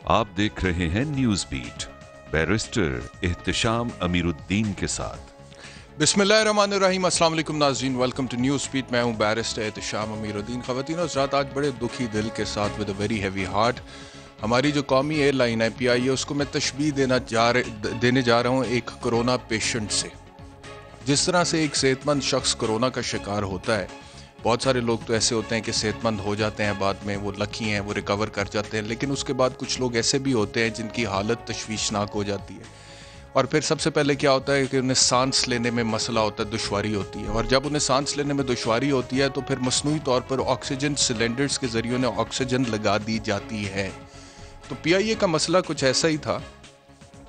आप देख रहे हैं news beat barrister Ehtesham Amiruddin के साथ। बिस्मिल्लाहिर्रहमानिर्रहीम। अस्सलाम वालेकुम नाज़रीन, वेलकम टू न्यूज़ बीट। मैं हूं बैरिस्टर एहतशाम अमीरुद्दीन। ख़वातीन और हज़रात, आज बड़े दुखी दिल के साथ with a very heavy heart हमारी जो कौमी एयरलाइन है PIA, उसको मैं तशबीह देने जा रहा हूँ एक कोरोना पेशेंट से। जिस तरह से एक सेहतमंद शख्स कोरोना का शिकार होता है, बहुत सारे लोग तो ऐसे होते हैं कि सेहतमंद हो जाते हैं, बाद में वो लकी हैं, वो रिकवर कर जाते हैं, लेकिन उसके बाद कुछ लोग ऐसे भी होते हैं जिनकी हालत तशवीशनाक हो जाती है। और फिर सबसे पहले क्या होता है कि उन्हें सांस लेने में मसला होता है, दुश्वारी होती है। और जब उन्हें सांस लेने में दुश्वारी होती है तो फिर मसनूई तौर पर ऑक्सीजन सिलेंडर्स के ज़रिए उन्हें ऑक्सीजन लगा दी जाती है। तो PIA का मसला कुछ ऐसा ही था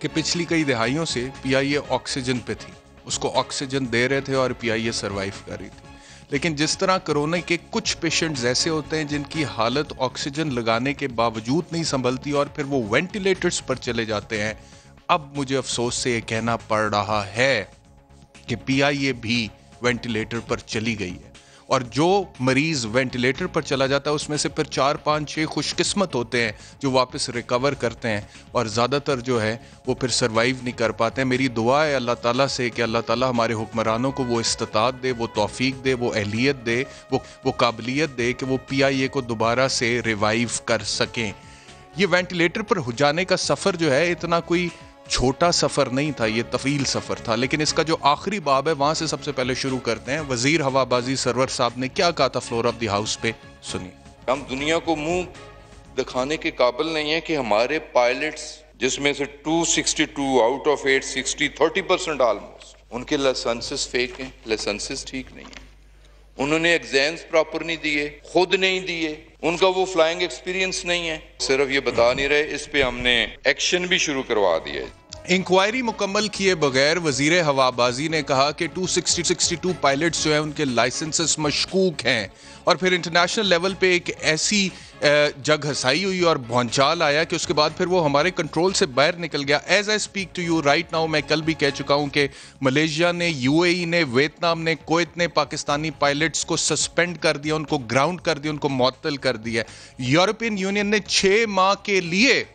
कि पिछली कई दहाइयों से PIA ऑक्सीजन पे थी, उसको ऑक्सीजन दे रहे थे और PIA सर्वाइव कर रही थी। लेकिन जिस तरह कोरोना के कुछ पेशेंट्स ऐसे होते हैं जिनकी हालत ऑक्सीजन लगाने के बावजूद नहीं संभलती और फिर वो वेंटिलेटर्स पर चले जाते हैं, अब मुझे अफसोस से ये कहना पड़ रहा है कि PIA भी वेंटिलेटर पर चली गई है। और जो मरीज वेंटिलेटर पर चला जाता है उसमें से फिर 4, 5, 6 खुशकिस्मत होते हैं जो वापस रिकवर करते हैं, और ज़्यादातर जो है वो फिर सर्वाइव नहीं कर पाते हैं। मेरी दुआ है अल्लाह ताला से कि अल्लाह ताला हमारे हुक्मरानों को वो इस्तिताअत दे, वो तौफीक दे, वो अहलियत दे, वो काबिलियत दे कि वो PIA को दोबारा से रिवाइव कर सकें। ये वेंटिलेटर पर जाने का सफ़र जो है इतना कोई छोटा सफ़र नहीं था, ये तवील सफ़र था। लेकिन इसका जो आखिरी बाब है वहां से सबसे पहले शुरू करते हैं। वजीर हवाबाजी सरवर साहब ने क्या कहा था फ्लोर ऑफ द हाउस पे, सुनिए। हम दुनिया को मुंह दिखाने के काबिल नहीं है कि हमारे पायलट्स, जिसमें से 262 आउट ऑफ 860, 30% ऑलमोस्ट, उनके लाइसेंसेस फेक हैं, लाइसेंसेस ठीक नहीं है। उन्होंने एग्जाम्स प्रॉपर नहीं दिए, खुद नहीं दिए, उनका वो फ्लाइंग एक्सपीरियंस नहीं है। सिर्फ ये बता नहीं रहे, इस पे हमने एक्शन भी शुरू करवा दिया है। इंक्वायरी मुकम्मल किए बगैर वजीर हवाबाजी ने कहा कि 262 पायलट्स जो है उनके लाइसेंसेस मशकूक हैं। और फिर इंटरनेशनल लेवल पे एक ऐसी जग हसाई हुई और भौंचाल आया कि उसके बाद फिर वो हमारे कंट्रोल से बाहर निकल गया। As I speak to you right now, मैं कल भी कह चुका हूं कि मलेशिया ने, UAE ने, वियतनाम ने, कुवैत ने पाकिस्तानी पायलट्स को सस्पेंड कर दिया, उनको ग्राउंड कर दिया, उनको मुअत्तल कर दिया। यूरोपियन यूनियन ने 6 माह के लिए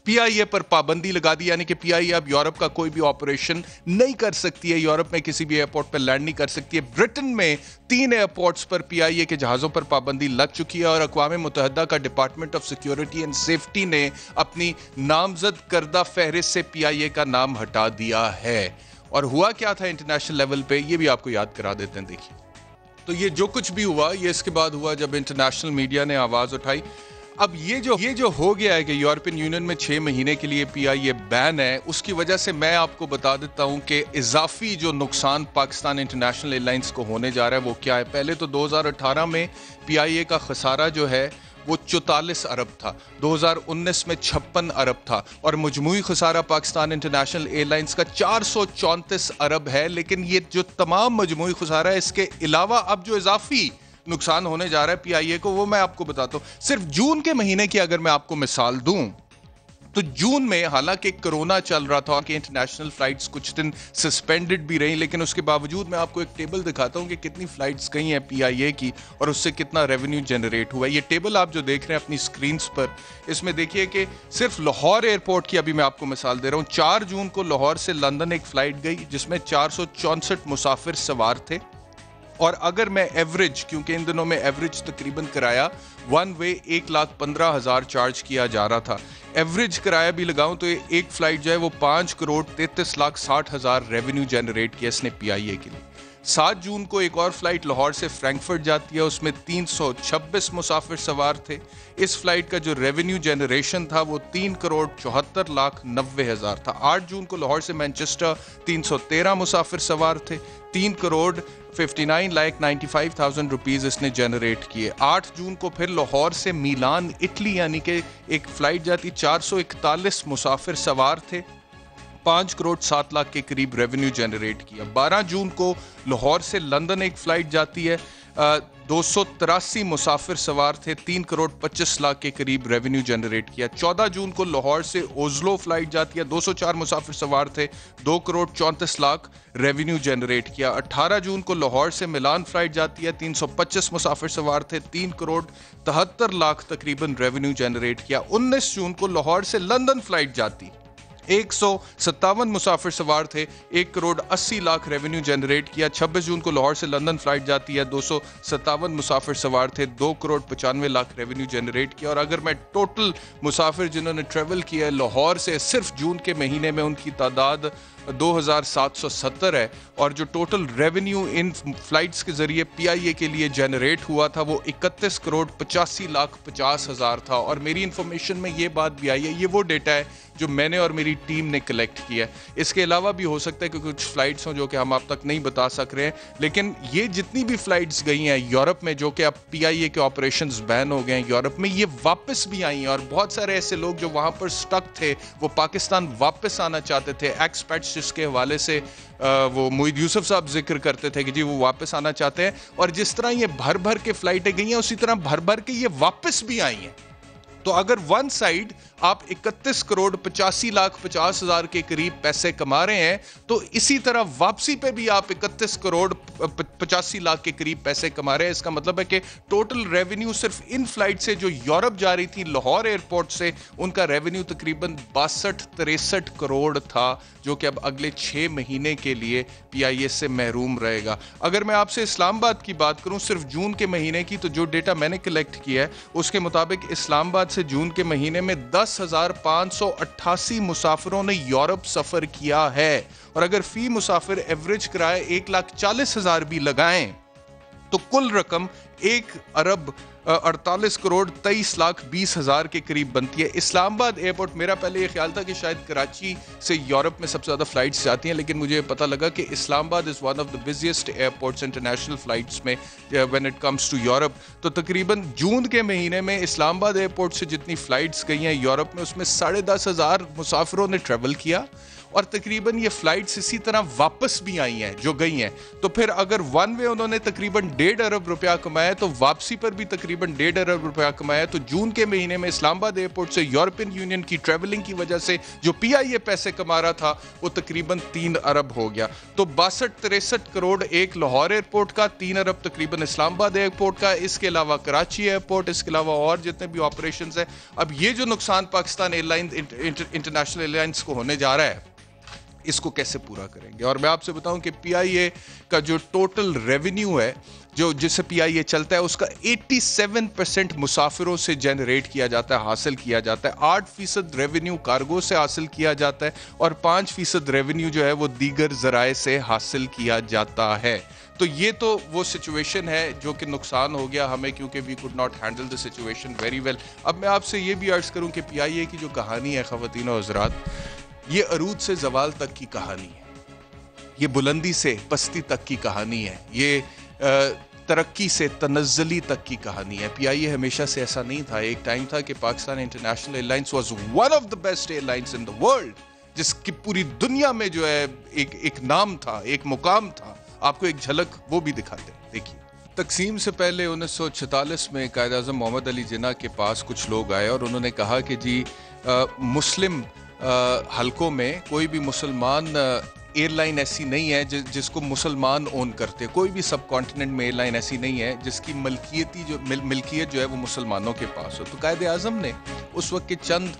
PIA पर पाबंदी लगा दी, यानी कि PIA अब यूरोप का कोई भी ऑपरेशन नहीं कर सकती है, यूरोप में किसी भी एयरपोर्ट पर लैंड नहीं कर सकती है। ब्रिटेन में 3 एयरपोर्ट्स पर PIA के जहाज़ों पर पाबंदी लग चुकी है और अक़वाम मुत्तहिदा का department of security and safety ने अपनी नामजद करदा फहरिस्त से PIA का नाम हटा दिया है। और हुआ क्या था इंटरनेशनल लेवल पे, ये भी आपको याद करा देते हैं। देखिए, तो ये जो कुछ भी हुआ ये इसके बाद हुआ जब इंटरनेशनल मीडिया ने आवाज़ उठाई। अब ये जो हो गया है कि यूरोपियन यूनियन में 6 महीने के लिए PIA बैन है, उसकी वजह से मैं आपको बता देता हूं कि इजाफी जो नुकसान पाकिस्तान इंटरनेशनल एयरलाइंस को होने जा रहा है वो क्या है। पहले तो 2018 में PIA का खसारा जो है वो 44 अरब था, 2019 में 56 अरब था, और मजमूई खसारा पाकिस्तान इंटरनेशनल एयरलाइंस का 434 अरब है। लेकिन ये जो तमाम मजमूई खसारा है, इसके अलावा अब जो इजाफी नुकसान होने जा रहा है PIA को, वो मैं आपको बताता हूं। सिर्फ जून के महीने की अगर मैं आपको मिसाल दूं तो जून में हालांकि कोरोना चल रहा था कि इंटरनेशनल फ्लाइट्स कुछ दिन सस्पेंडेड भी रही, लेकिन उसके बावजूद मैं आपको एक टेबल दिखाता हूं कि कितनी फ्लाइट्स गई हैं PIA की और उससे कितना रेवेन्यू जनरेट हुआ है। ये टेबल आप जो देख रहे हैं अपनी स्क्रीन पर, इसमें देखिए कि सिर्फ लाहौर एयरपोर्ट की अभी मैं आपको मिसाल दे रहा हूं। 4 जून को लाहौर से लंदन एक फ्लाइट गई जिसमें 464 मुसाफिर सवार थे। और अगर मैं एवरेज, क्योंकि इन दिनों में एवरेज तकरीबन किराया वन वे 1,15,000 चार्ज किया जा रहा था, एवरेज किराया भी लगाऊं तो एक फ्लाइट जो है वो 5,33,60,000 रेवेन्यू जनरेट किया इसने PIA के लिए। 7 जून को एक और फ्लाइट लाहौर से फ्रैंकफर्ट जाती है, उसमें 326 मुसाफिर सवार थे। इस फ्लाइट का जो रेवेन्यू जनरेशन था वो 3,74,90,000 था। 8 जून को लाहौर से मैनचेस्टर 313 मुसाफिर सवार थे, 3,59,95,000 रुपीज इसने जनरेट किए। 8 जून को फिर लाहौर से मिलान इटली यानी कि एक फ्लाइट जाती, 441 मुसाफिर सवार थे, 5,07,00,000 के करीब रेवेन्यू जनरेट किया। 12 जून को लाहौर से लंदन एक फ्लाइट जाती है, 283 मुसाफिर सवार थे, 3 करोड़ 25 लाख के करीब रेवेन्यू जनरेट किया। 14 जून को लाहौर से ओस्लो फ्लाइट जाती है, 204 मुसाफिर सवार थे, 2 करोड़ 34 लाख रेवेन्यू जनरेट किया। 18 जून को लाहौर से मिलान फ्लाइट जाती है, 325 मुसाफिर सवार थे, 3 करोड़ 73 लाख तकरीबन रेवेन्यू जनरेट किया। 19 जून को लाहौर से लंदन फ्लाइट जाती, 157 मुसाफिर सवार थे, 1 करोड़ 80 लाख रेवेन्यू जनरेट किया। 26 जून को लाहौर से लंदन फ्लाइट जाती है, 257 मुसाफिर सवार थे, 2 करोड़ 95 लाख रेवेन्यू जनरेट किया। और अगर मैं टोटल मुसाफिर जिन्होंने ट्रेवल किया है लाहौर से सिर्फ जून के महीने में, उनकी तादाद 2770 है, और जो टोटल रेवेन्यू इन फ्लाइट्स के जरिए पीआईए के लिए जनरेट हुआ था वो 31 करोड़ 85 लाख 50 हज़ार था। और मेरी इंफॉर्मेशन में ये बात भी आई है, ये वो डेटा है जो मैंने और मेरी टीम ने कलेक्ट किया है। इसके अलावा भी हो सकता है कि कुछ फ्लाइट्स हों जो कि हम आप तक नहीं बता सक रहे हैं, लेकिन ये जितनी भी फ्लाइट्स गई हैं यूरोप में, जो कि अब पीआईए के ऑपरेशंस बैन हो गए हैं यूरोप में, ये वापस भी आई हैं। और बहुत सारे ऐसे लोग जो वहाँ पर स्टक थे, वो पाकिस्तान वापस आना चाहते थे। एक्सपेट्स जिसके हवाले से वो मोहिद यूसुफ साहब जिक्र करते थे कि जी वो वापस आना चाहते हैं, और जिस तरह ये भर भर के फ्लाइटें गई हैं उसी तरह भर भर के ये वापस भी आई हैं। तो अगर वन साइड आप 31 करोड़ 85 लाख 50 हज़ार के करीब पैसे कमा रहे हैं, तो इसी तरह वापसी पे भी आप 31 करोड़ 85 लाख के करीब पैसे कमा रहे हैं। इसका मतलब है कि टोटल रेवेन्यू सिर्फ इन फ्लाइट से जो यूरोप जा रही थी लाहौर एयरपोर्ट से, उनका रेवेन्यू तकरीबन 62-63 करोड़ था, जो कि अब अगले 6 महीने के लिए पीआईए से महरूम रहेगा। अगर मैं आपसे इस्लामाबाद की बात करूं सिर्फ जून के महीने की, तो जो डेटा मैंने कलेक्ट किया है उसके मुताबिक इस्लामाबाद से जून के महीने में 10,588 मुसाफिरों ने यूरोप सफर किया है। और अगर फी मुसाफिर एवरेज किराया 1,40,000 भी लगाएं तो कुल रकम 1 अरब 48 करोड़ 23 लाख 20 हज़ार के करीब बनती है। इस्लामाबाद एयरपोर्ट, मेरा पहले ये ख्याल था कि शायद कराची से यूरोप में सबसे ज़्यादा फ़्लाइट्स जाती हैं, लेकिन मुझे पता लगा कि Islamabad is one of the busiest airports international flights में when it comes to Europe. तो तकरीबन जून के महीने में इस्लामाबाद एयरपोर्ट से जितनी फ़्लाइट्स गई हैं यूरोप में, उसमें 10,500 मुसाफिरों ने ट्रेवल किया, और तकरीबन ये फ्लाइट्स इसी तरह वापस भी आई हैं जो गई हैं। तो फिर अगर वन वे उन्होंने तकरीबन 1.5 अरब रुपया कमाया, तो वापसी पर भी तकरीबन 1.5 अरब रुपया कमाया। तो जून के महीने में इस्लामाबाद एयरपोर्ट से यूरोपियन यूनियन की ट्रेवलिंग की वजह से जो पीआईए पैसे कमा रहा था वो तकरीबन 3 अरब हो गया। तो 62-63 करोड़ एक लाहौर एयरपोर्ट का, 3 अरब तकरीबन इस्लामाबाद एयरपोर्ट का, इसके अलावा कराची एयरपोर्ट, इसके अलावा और जितने भी ऑपरेशन है। अब ये जो नुकसान पाकिस्तान एयरलाइन इंटरनेशनल एयरलाइंस को होने जा रहा है, इसको कैसे पूरा करेंगे? और मैं आपसे बताऊं कि पीआईए का जो टोटल रेवेन्यू है, जो जिससे पीआईए चलता है, उसका 87% मुसाफिरों से जनरेट किया जाता है, हासिल किया जाता है। 8% रेवेन्यू कार्गो से हासिल किया जाता है, और 5% रेवेन्यू जो है वो दीगर ज़राए से हासिल किया जाता है। तो ये तो वो सिचुएशन है जो कि नुकसान हो गया हमें, क्योंकि we could not handle the situation very well. अब मैं आपसे ये भी अर्ज करूं कि पीआईए की जो कहानी है ख़वातीन और हज़रात, ये अरूज से जवाल तक की कहानी है, ये बुलंदी से पस्ती तक की कहानी है, ये तरक्की से तनज़्ज़ुली तक की कहानी है। पीआईए हमेशा से ऐसा नहीं था। एक टाइम था कि Pakistan international airlines was one of the best airlines in the world, जिसकी पूरी दुनिया में जो है एक नाम था, एक मुकाम था। आपको एक झलक वो भी दिखाते हैं, देखिए। तकसीम से पहले 1946 में कायद-ए-आज़म मोहम्मद अली जिन्ना के पास कुछ लोग आए और उन्होंने कहा कि जी मुस्लिम हलकों में कोई भी मुसलमान एयरलाइन ऐसी नहीं है जिसको मुसलमान ओन करते। कोई भी सब कॉन्टिनेंट में एयरलाइन ऐसी नहीं है जिसकी मिल्कियत जो है वो मुसलमानों के पास हो। तो कायद-ए-आज़म ने उस वक्त के चंद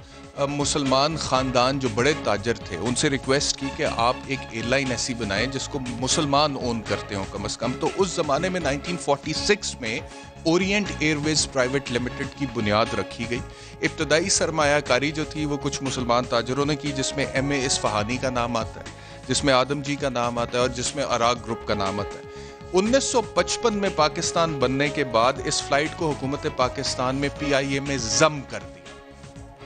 मुसलमान ख़ानदान जो बड़े ताजर थे, उनसे रिक्वेस्ट की कि आप एक एयरलाइन ऐसी बनाएं जिसको मुसलमान ओन करते हों कम अज़ कम। तो उस ज़माने में 1946 में ओरिएंट एयरवेज प्राइवेट लिमिटेड की बुनियाद रखी गई। इब्तदाई सरमायाकारी जो थी वो कुछ मुसलमान ताजरों ने की, जिसमें M.A. इस्फहानी का नाम आता है, जिसमें आदम जी का नाम आता है, और जिसमें अराग ग्रुप का नाम आता है। 1955 में पाकिस्तान बनने के बाद इस फ्लाइट को हुकूमत पाकिस्तान में पीआईए में ज़म कर दिया।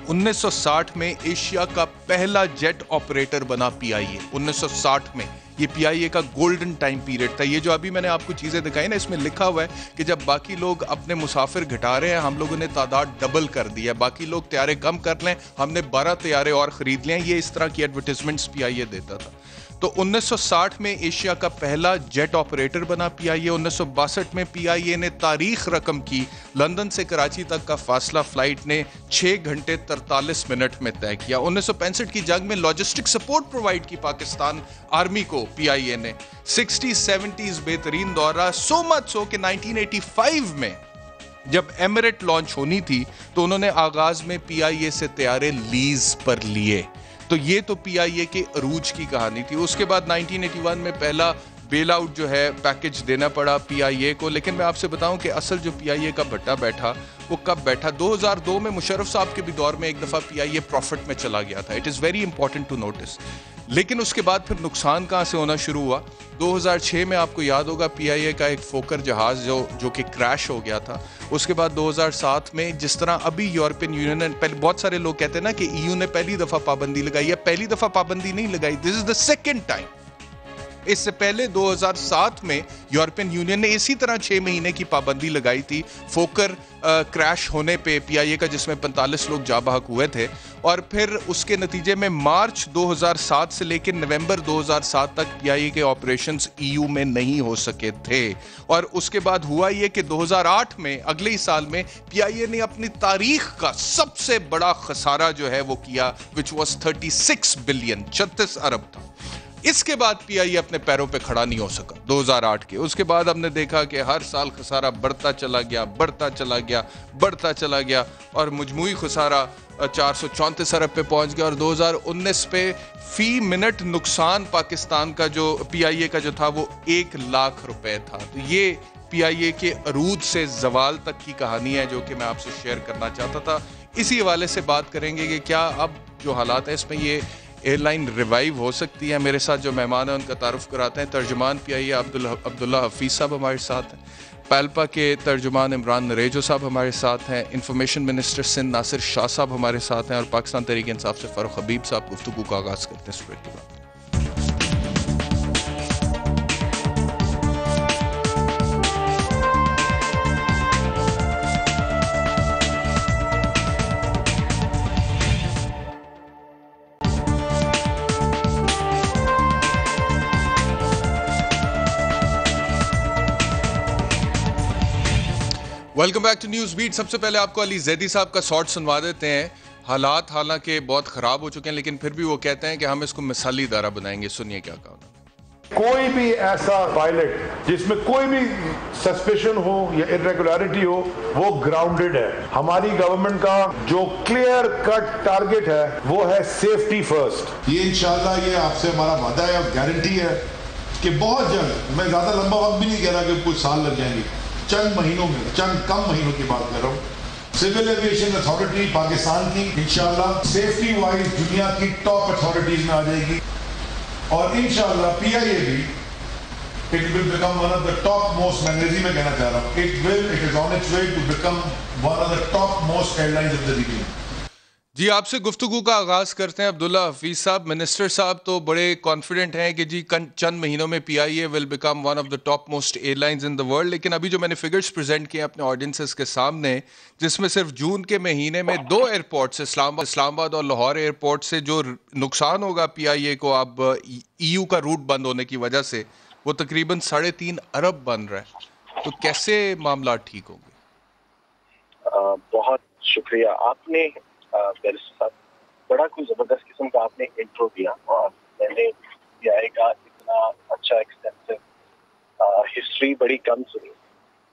1960 में एशिया का पहला जेट ऑपरेटर बना पीआईए। 1960 में ये पीआईए का गोल्डन टाइम पीरियड था। ये जो अभी मैंने आपको चीज़ें दिखाई ना, इसमें लिखा हुआ है कि जब बाकी लोग अपने मुसाफिर घटा रहे हैं, हम लोगों ने तादाद डबल कर दी है। बाकी लोग तैयारे कम कर लें, हमने 12 तैयारे और ख़रीद लें। ये इस तरह की एडवर्टिजमेंट्स पीआईए देता था। तो 1960 में एशिया का पहला जेट ऑपरेटर बना पीआईए। 1962 में पीआईए ने तारीख रकम की, लंदन से कराची तक का फासला फ्लाइट ने 6 घंटे 43 मिनट में तय किया। 1965 की जंग में लॉजिस्टिक सपोर्ट प्रोवाइड की पाकिस्तान आर्मी को पीआईए ने। 60-70s बेहतरीन दौरा, सो मच सो कि 1985 में जब एमिरेट लॉन्च होनी थी तो उन्होंने आगाज में पीआईए से तैयारे लीज पर लिए। तो ये तो पीआईए के अरूज की कहानी थी। उसके बाद 1981 में पहला बेल आउट जो है पैकेज देना पड़ा पीआईए को। लेकिन मैं आपसे बताऊं कि असल जो पीआईए का भट्टा बैठा वो कब बैठा, 2002 में मुशर्रफ साहब के भी दौर में एक दफा पीआईए प्रॉफिट में चला गया था। It is very important to notice. लेकिन उसके बाद फिर नुकसान कहां से होना शुरू हुआ। 2006 में आपको याद होगा पीआईए का एक फोकर जहाज जो कि क्रैश हो गया था। उसके बाद 2007 में जिस तरह अभी यूरोपियन यूनियन ने, पहले बहुत सारे लोग कहते हैं ना कि ईयू ने पहली दफा पाबंदी लगाई है, पहली दफा पाबंदी नहीं लगाई, this is the second time. इससे पहले 2007 में यूरोपियन यूनियन ने इसी तरह 6 महीने की पाबंदी लगाई थी फोकर क्रैश होने पे पीआईए का, जिसमें 45 लोग जा बहक हुए थे। और फिर उसके नतीजे में मार्च 2007 से लेकर नवंबर 2007 तक पीआईए के ऑपरेशंस ईयू में नहीं हो सके थे। और उसके बाद हुआ ये कि 2008 में, अगले ही साल में, पीआईए ने अपनी तारीख का सबसे बड़ा खसारा जो है वो किया, विच वाज 36 बिलियन, 36 अरब था। इसके बाद पीआईए अपने पैरों पे खड़ा नहीं हो सका 2008 के। उसके बाद हमने देखा कि हर साल खसारा बढ़ता चला गया, बढ़ता चला गया, बढ़ता चला गया, और मजमूई खसारा 434 अरब पे पहुंच गया। और 2019 पे फी मिनट नुकसान पाकिस्तान का जो पीआईए का जो था वो 1 लाख रुपए था। तो ये पीआईए के अरूज से जवाल तक की कहानी है जो कि मैं आपसे शेयर करना चाहता था। इसी हवाले से बात करेंगे कि क्या अब जो हालात है इसमें ये एयरलाइन रिवाइव हो सकती है। मेरे साथ जो मेहमान हैं उनका तारुफ कराते हैं। तर्जुमान पीआईए अब्दुल्ला हफीज साहब हमारे साथ हैं। पैल्पा के तर्जुमान इमरान नरेजो साहब हमारे साथ हैं। इंफॉर्मेशन मिनिस्टर सिंध नासिर शाह साहब हमारे साथ हैं। और पाकिस्तान तहरीक इंसाफ से फारूक हबीब साहब। गुफ्तगू का आगाज़ करते हैं स्टूडियो के बाद। Welcome back to news beat. सबसे पहले आपको अली जैदी साहब का शॉर्ट सुनवा देते हैं। हालात हालांकि बहुत ख़राब हो चुके हैं, लेकिन फिर भी वो कहते हैं कि हम इसको मिसाली इदारा बनाएंगे। सुनिए क्या कहा। कोई भी ऐसा पायलट जिसमें कोई भी सस्पेशन हो या इरेगुलरिटी हो, वो ग्राउंडेड है। हमारी गवर्नमेंट का जो क्लियर कट टारगेट है वो है सेफ्टी फर्स्ट। ये इंशाल्लाह ये आपसे हमारा वादा है और गारंटी है कि बहुत जल्द, मैं ज़्यादा लंबा वक्त भी नहीं कह रहा कि कुछ साल लग जाएंगे, चंद महीनों में, चंद कम महीनों की बात कर रहा हूँ, सिविल एविएशन अथॉरिटी पाकिस्तान की इंशाल्लाह सेफ्टी वाइज दुनिया की टॉप अथॉरिटीज में आ जाएगी। और इंशाल्लाह पीआईए भी it will become one of the top most, मैं अंग्रेजी में कहना चाह रहा हूँ, it is on its way to become one of the top most airlines of the region. जी, आपसे गुफ्तगू का आगाज़ करते हैं। अब्दुल्ला हफीज साहब, मिनिस्टर साहब तो बड़े कॉन्फिडेंट हैं कि जी चंद महीनों में PIA will become one of the top most airlines in the world. लेकिन अभी जो मैंने फिगर्स प्रेजेंट किए अपने ऑडियंसेस के सामने, जिसमें सिर्फ जून के महीने में 2 एयरपोर्ट से, इस्लामाबाद और लाहौर एयरपोर्ट से जो नुकसान होगा पीआईए को अब ईयू का रूट बंद होने की वजह से, वो तकरीबन 3.5 अरब बन रहा है। तो कैसे मामला ठीक होंगे? बहुत शुक्रिया आपने साहब, बड़ा कोई जबरदस्त किस्म का आपने इंट्रो दिया। और मैंने पीआईए का इतना अच्छा एक्सटेंसिव हिस्ट्री बड़ी कम सुनी,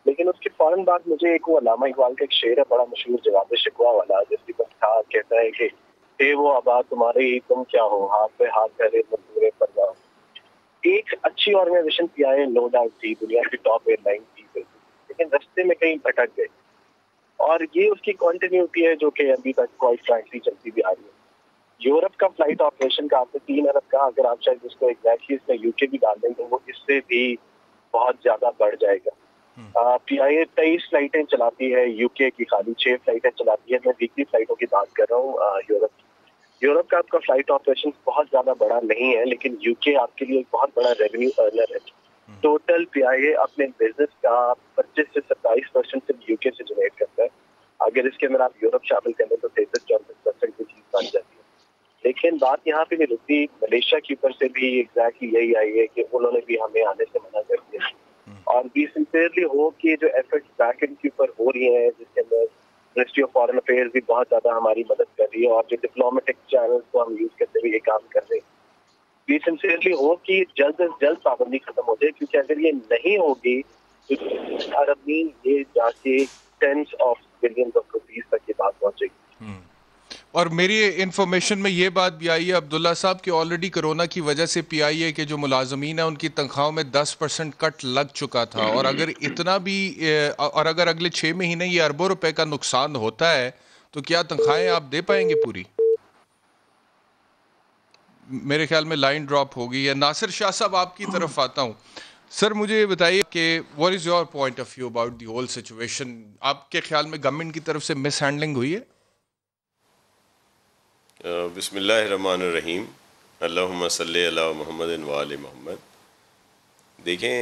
लेकिन उसके फौरन बाद मुझे एक वो अल्लामा इकबाल का एक शेर है बड़ा मशहूर, जवाब शिकवा वाला, जिसकी था कहता है कि हे वो आबाद तुम्हारे ही तुम क्या हो, हाथ पे हाथ पहले मजदूरे पर जाओ। एक अच्छी ऑर्गेनाइजेशन पीआईए नो डाउट थी, दुनिया की टॉप एयरलाइन थी, लेकिन रास्ते में कहीं भटक गए। और ये उसकी कंटिन्यूटी है जो कि अभी तक क्वाइट फ्रैंकली चलती भी आ रही है। यूरोप का फ्लाइट ऑपरेशन का आपने 3 अरब का, अगर आप शायद उसको एग्जैक्टली इसमें यूके भी डाल दें तो वो इससे भी बहुत ज्यादा बढ़ जाएगा। पीआईए 23 फ्लाइटें चलाती है यूके की, खाली 6 फ्लाइटें चलाती है। मैं वीकली फ्लाइटों की बात कर रहा हूँ। यूरोप का आपका फ्लाइट ऑपरेशन बहुत ज्यादा बड़ा नहीं है, लेकिन यूके आपके लिए एक बहुत बड़ा रेवेन्यू अर्नर है। टोटल पीआईए अपने बिजनेस का 25 से 27% सिर्फ यूके से जनरेट करता है। अगर इसके अंदर आप यूरोप शामिल कर लें तो 33-34% की चीज बन जाती है। लेकिन बात यहाँ पे नहीं रुकती, मलेशिया के ऊपर से भी एग्जैक्टली यही आई है कि उन्होंने भी हमें आने से मना कर दिया। और वी सिंसियरली हो कि जो एफर्ट्स बैक एंड के ऊपर हो रही हैं, जिसके अंदर मिनिस्ट्री ऑफ फॉरेन अफेयर्स भी बहुत ज्यादा हमारी मदद कर रही है और जो डिप्लोमेटिक चैनल्स को हम यूज करते हुए ये काम कर रहे हैं, वी सिंसियरली हो कि जल्द से जल्द पाबंदी खत्म हो जाए, क्योंकि अगर ये नहीं होगी तो अरबी ये जाके tens of billions of rupees तक ये बात पहुंचेगी। और मेरी इंफॉर्मेशन में ये बात भी आई है अब्दुल्ला साहब कि ऑलरेडी कोरोना की वजह से पीआईए के जो मुलाजमीन है उनकी तनख्वाहों में 10% कट लग चुका था, और अगर इतना भी और अगर अगले 6 महीने ये अरबों रुपए का नुकसान होता है तो क्या तनख्वाहें आप दे पाएंगे पूरी? मेरे ख्याल में लाइन ड्रॉप हो गई है। नासिर शाह साहब आपकी तरफ आता हूँ। सर मुझे ये बताइए कि what is your point of view about the whole situation? आपके ख्याल में गवर्नमेंट की तरफ से मिस हैंडलिंग हुई है? बिस्मिल्लाहिर्रहमानिर्रहीम, अल्लाहुम्मा सल्ली अला मुहम्मद व आले मोहम्मद। देखें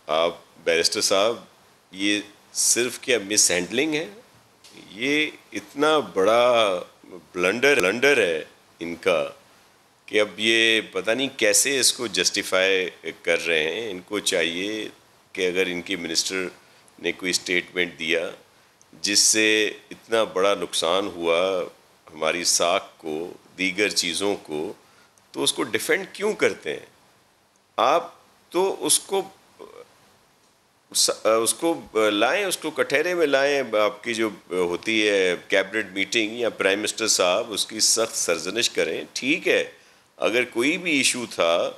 आप बैरिस्टर साहब, ये सिर्फ क्या मिस हैंडलिंग है, ये इतना बड़ा ब्लंडर है इनका कि अब ये पता नहीं कैसे इसको जस्टिफाई कर रहे हैं। इनको चाहिए कि अगर इनके मिनिस्टर ने कोई स्टेटमेंट दिया जिससे इतना बड़ा नुकसान हुआ हमारी साख को, दीगर चीज़ों को, तो उसको डिफेंड क्यों करते हैं आप? तो उसको लाएं, उसको कटहरे में लाएं। आपकी जो होती है कैबिनेट मीटिंग या प्राइम मिनिस्टर साहब उसकी सख्त सरजनिश करें। ठीक है, अगर कोई भी इशू था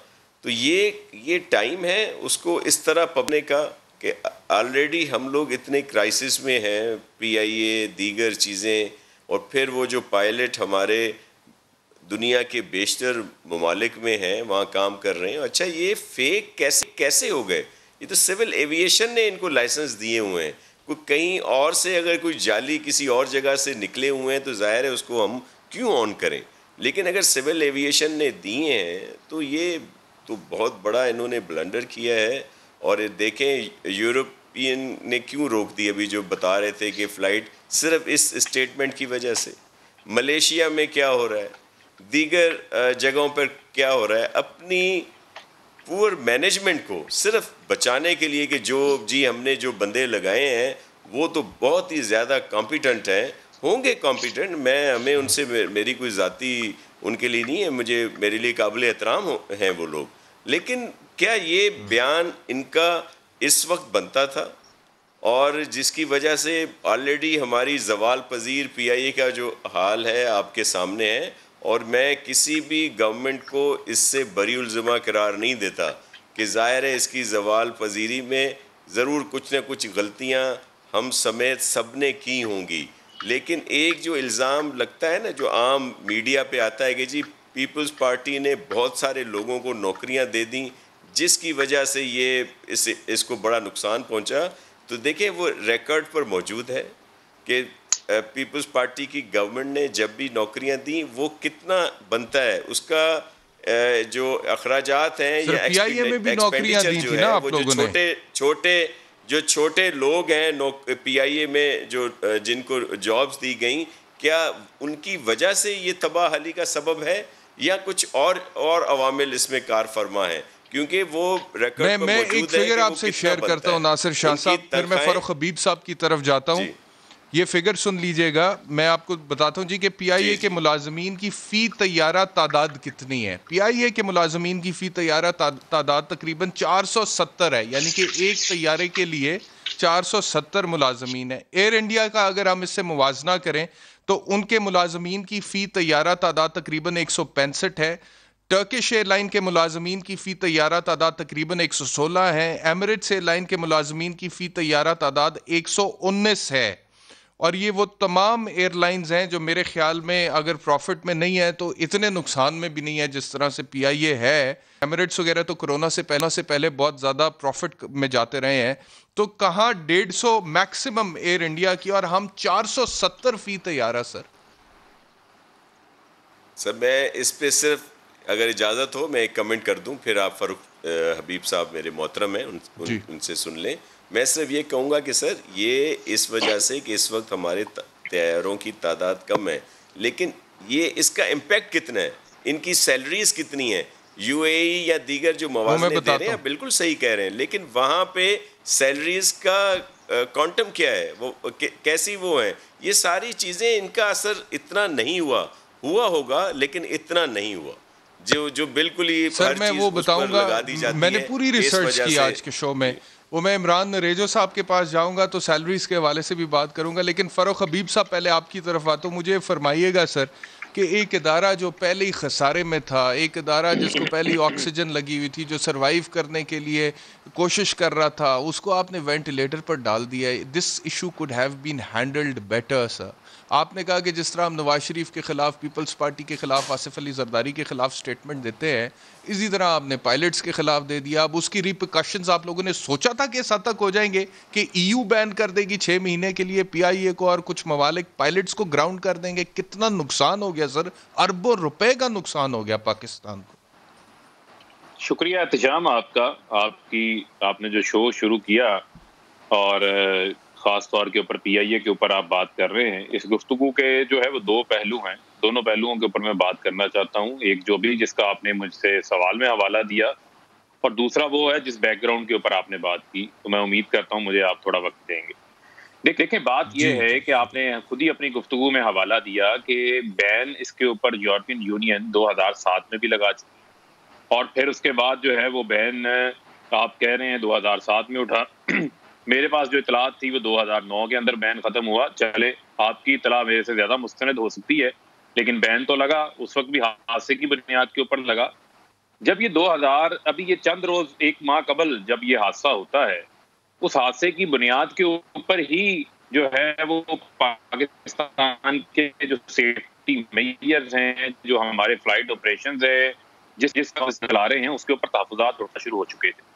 तो ये टाइम है उसको इस तरह पकड़ने का कि ऑलरेडी हम लोग इतने क्राइसिस में हैं, पीआईए दीगर चीज़ें, और फिर वो जो पायलट हमारे दुनिया के बेशतर ममालिक में हैं वहाँ काम कर रहे हैं। अच्छा, ये फेक कैसे हो गए? ये तो सिविल एविएशन ने इनको लाइसेंस दिए हुए हैं। कोई कहीं और से अगर कोई जाली किसी और जगह से निकले हुए हैं तो जाहिर है उसको हम क्यों ऑन करें, लेकिन अगर सिविल एविएशन ने दिए हैं तो ये तो बहुत बड़ा इन्होंने ब्लंडर किया है। और देखें यूरोपियन ने क्यों रोक दी, अभी जो बता रहे थे कि फ़्लाइट, सिर्फ इस स्टेटमेंट की वजह से। मलेशिया में क्या हो रहा है, दीगर जगहों पर क्या हो रहा है, अपनी पुअर मैनेजमेंट को सिर्फ बचाने के लिए कि जी हमने जो बंदे लगाए हैं वो तो बहुत ही ज़्यादा कॉम्पिटेंट हैं, होंगे कॉम्पिटेंट, हमें उनसे मेरी कोई ज़ाती उनके लिए नहीं है, मेरे लिए काबिल एहतराम हैं वो लोग, लेकिन क्या ये बयान इनका इस वक्त बनता था? और जिसकी वजह से ऑलरेडी हमारी ज़वाल पजीर पीआईए का जो हाल है आपके सामने है, और मैं किसी भी गवर्नमेंट को इससे बरीउल ज़िम्मा करार नहीं देता कि ज़ाहिर है इसकी ज़वाल पजीरी में ज़रूर कुछ न कुछ गलतियां हम समेत सब ने की होंगी। लेकिन एक जो इल्ज़ाम लगता है ना, जो आम मीडिया पे आता है कि जी पीपल्स पार्टी ने बहुत सारे लोगों को नौकरियां दे दी जिसकी वजह से ये इसको बड़ा नुकसान पहुंचा, तो देखिए वो रिकॉर्ड पर मौजूद है कि पीपल्स पार्टी की गवर्नमेंट ने जब भी नौकरियां दी वो कितना बनता है, उसका जो अखराजात हैं या एक्सपेंडिचर जो है वो जो छोटे लोग हैं पीआईए में जो जिनको जॉब्स दी गई, क्या उनकी वजह से ये तबाहली का सबब है या कुछ और अवामिल इसमें कार फरमा है? क्योंकि वो रिकॉर्ड मैं एक फिगर आपसे शेयर करता हूं नासिर शाह साहब, फिर मैं फारूक हबीब साहब की तरफ जाता हूं। ये फिगर सुन लीजिएगा, मैं आपको बताता हूं जी कि पीआईए के मुलाजमीन की फ़ी तैयारा तादाद कितनी है। पीआईए के मुलाजमीन की फ़ी तैयारा तादाद तकरीबन 470 है, यानी कि एक तैयारे के लिए 470 मुलाजमीन है। एयर इंडिया का अगर हम इससे मुवाजना करें तो उनके मुलाजमीन की फ़ी तैयारा तादाद तकरीबन 165 है। टर्किश एयरलाइन के मुलाजमीन की फ़ी तैयारा तादाद तकरीबन 116 है। एमिरेट्स एयरलाइन के मुलाजमीन की फ़ी तैयारा तादाद 119 है। और ये वो तमाम एयरलाइंस हैं जो मेरे ख्याल में अगर प्रॉफिट में नहीं है तो इतने नुकसान में भी नहीं है जिस तरह से पीआईए है। एमिरेट्स वगैरह तो कोरोना से पहले बहुत ज़्यादा प्रॉफिट में जाते रहे हैं, तो कहाँ 150 मैक्सिमम एयर इंडिया की और हम 470 फ़ी तैयारा। सर मैं इस पे सिर्फ अगर इजाज़त हो मैं एक कमेंट कर दूं, फिर आप फारूक हबीब साहब मेरे मोहतरम हैं उनसे सुन लें। मैं सिर्फ ये कहूँगा कि सर ये इस वजह से कि इस वक्त हमारे तैयारों की तादाद कम है, लेकिन ये इसका इम्पैक्ट कितना है, इनकी सैलरीज कितनी है। यूएई या दीगर जो मवाज़ने दे रहे हैं बिल्कुल सही कह रहे हैं, लेकिन वहाँ पे सैलरीज का क्वांटम क्या है, वो कैसी वो है, ये सारी चीज़ें, इनका असर इतना नहीं हुआ होगा, लेकिन इतना नहीं हुआ जो बिल्कुल ही सर मैं वो बताऊंगा, मैंने पूरी रिसर्च की आज के शो में, वो मैं इमरान रेजो साहब के पास जाऊंगा तो सैलरीज के हवाले से भी बात करूंगा, लेकिन फ़ारूक हबीब साहब पहले आपकी तरफ आता हूँ। मुझे फरमाइएगा सर कि एक इदारा जो पहले ही खसारे में था, एक इदारा जिसको पहले ही ऑक्सीजन लगी हुई थी, जो सरवाइव करने के लिए कोशिश कर रहा था, उसको आपने वेंटिलेटर पर डाल दिया है। This issue could have been handled better sir. आपने कहा कि जिस तरह हम नवाज शरीफ के खिलाफ, पीपल्स पार्टी के खिलाफ, आसिफ अली जरदारी के खिलाफ स्टेटमेंट देते हैं, इसी तरह आपने पायलट्स के खिलाफ दे दिया। अब उसकी रिपरकशंस आप लोगों ने सोचा था कि इस हद तक हो जाएंगे कि EU बैन कर देगी 6 महीने के लिए PIA को और कुछ ममालिक पायलट्स को ग्राउंड कर देंगे। कितना नुकसान हो गया सर, अरबों रुपए का नुकसान हो गया पाकिस्तान को। शुक्रिया एहतशाम आपका, आपने जो शो शुरू किया और ख़ास तौर के ऊपर PIA के ऊपर आप बात कर रहे हैं। इस गुफ्तगू के जो है वो दो पहलू हैं, दोनों पहलुओं के ऊपर मैं बात करना चाहता हूँ। एक जो भी जिसका आपने मुझसे सवाल में हवाला दिया, और दूसरा वो है जिस बैकग्राउंड के ऊपर आपने बात की। तो मैं उम्मीद करता हूँ मुझे आप थोड़ा वक्त देंगे। देखें, बात यह है कि आपने खुद ही अपनी गुफ्तगू में हवाला दिया कि बैन इसके ऊपर यूरोपियन यूनियन 2007 में भी लगा चुकी, और फिर उसके बाद जो है वो बैन आप कह रहे हैं 2007 में उठा। मेरे पास जो इतलात थी वो 2009 के अंदर बैन खत्म हुआ। चले, आपकी इतला मेरे से ज्यादा मुस्तनद हो सकती है, लेकिन बैन तो लगा। उस वक्त भी हादसे की बुनियाद के ऊपर लगा। जब ये 2000, अभी ये चंद रोज, एक माह कबल जब ये हादसा होता है, उस हादसे की बुनियाद के ऊपर ही जो है वो पाकिस्तान के जो सेफ्टी मेजर्स हैं, जो हमारे फ्लाइट ऑपरेशंस है, जिसका चला रहे हैं, उसके ऊपर तहफ़्फ़ुज़ात उठना शुरू हो चुके थे।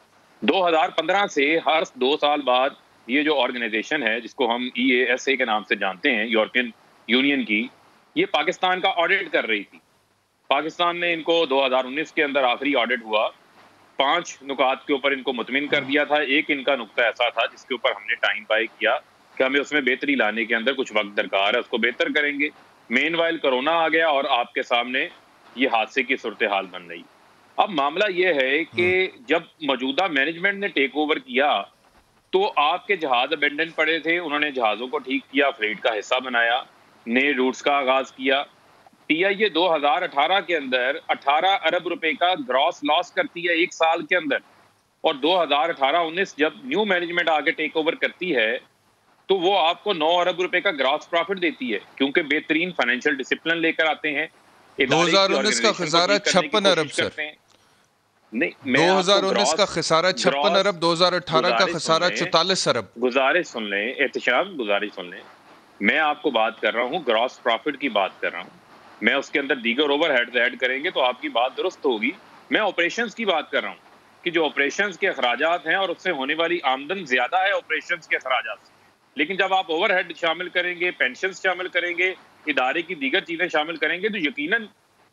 2015 से हर 2 साल बाद ये जो ऑर्गेनाइजेशन है जिसको हम EASA के नाम से जानते हैं, यूरोपियन यूनियन की, ये पाकिस्तान का ऑडिट कर रही थी। पाकिस्तान ने इनको 2019 के अंदर आखिरी ऑडिट हुआ, 5 नुकात के ऊपर इनको मुतमिन कर दिया था। एक इनका नुक्ता ऐसा था जिसके ऊपर हमने टाइम बाय किया कि हमें उसमें बेहतरी लाने के अंदर कुछ वक्त दरकार है, उसको बेहतर करेंगे। मेनवाइल कोरोना आ गया और आपके सामने ये हादसे की सूरत हाल बन रही। अब मामला ये है कि जब मौजूदा मैनेजमेंट ने टेक ओवर किया तो आपके जहाज अबेंडन पड़े थे, उन्होंने जहाज़ों को ठीक किया, फ्लीट का हिस्सा बनाया, नए रूट्स का आगाज किया। PIA 2018 के अंदर 18 अरब रुपए का ग्रॉस लॉस करती है एक साल के अंदर, और 2018-19 जब न्यू मैनेजमेंट आगे टेक ओवर करती है तो वो आपको 9 अरब रुपए का ग्रॉस प्रॉफिट देती है, क्योंकि बेहतरीन फाइनेंशियल डिसिप्लिन लेकर आते हैं। 2019 का खसारा 56 अरब सर, नहीं, 2019 का खसारा 56 अरब, 2018 का खसारा 44 अरब। गुजारिश सुन लें एहतशाम, गुजारिश सुन लें। मैं आपको बात कर रहा हूँ ग्रॉस प्रॉफिट की बात कर रहा हूँ, मैं उसके अंदर दीगर ओवरहेड्स ऐड करेंगे तो आपकी बात दुरुस्त होगी। मैं ऑपरेशंस की बात कर रहा हूँ कि जो ऑपरेशंस के अखराजात हैं और उससे होने वाली आमदन ज्यादा है ऑपरेशंस के अखराजात से, लेकिन जब आप ओवरहेड शामिल करेंगे, पेंशन शामिल करेंगे, इदारे की दीगर चीजें शामिल करेंगे, तो यकीनन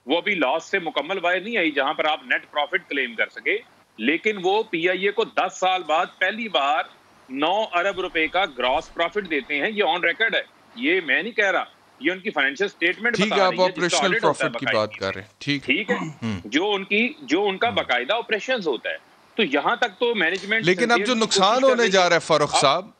वो अभी लॉस से मुकम्मल बाहर नहीं आई जहां पर आप नेट प्रॉफिट क्लेम कर सके। लेकिन वो PIA को 10 साल बाद पहली बार 9 अरब रुपए का ग्रॉस प्रॉफिट देते हैं। ये ऑन रिकॉर्ड है, ये मैं नहीं कह रहा, ये उनकी फाइनेंशियल स्टेटमेंट ठीक है। आप ऑपरेशनल प्रॉफिट की बात कर रहे हैं, ठीक है, जो उनका बाकायदा ऑपरेशंस होता है। तो यहां तक तो मैनेजमेंट, लेकिन अब जो नुकसान होने जा रहा है फारूक साहब,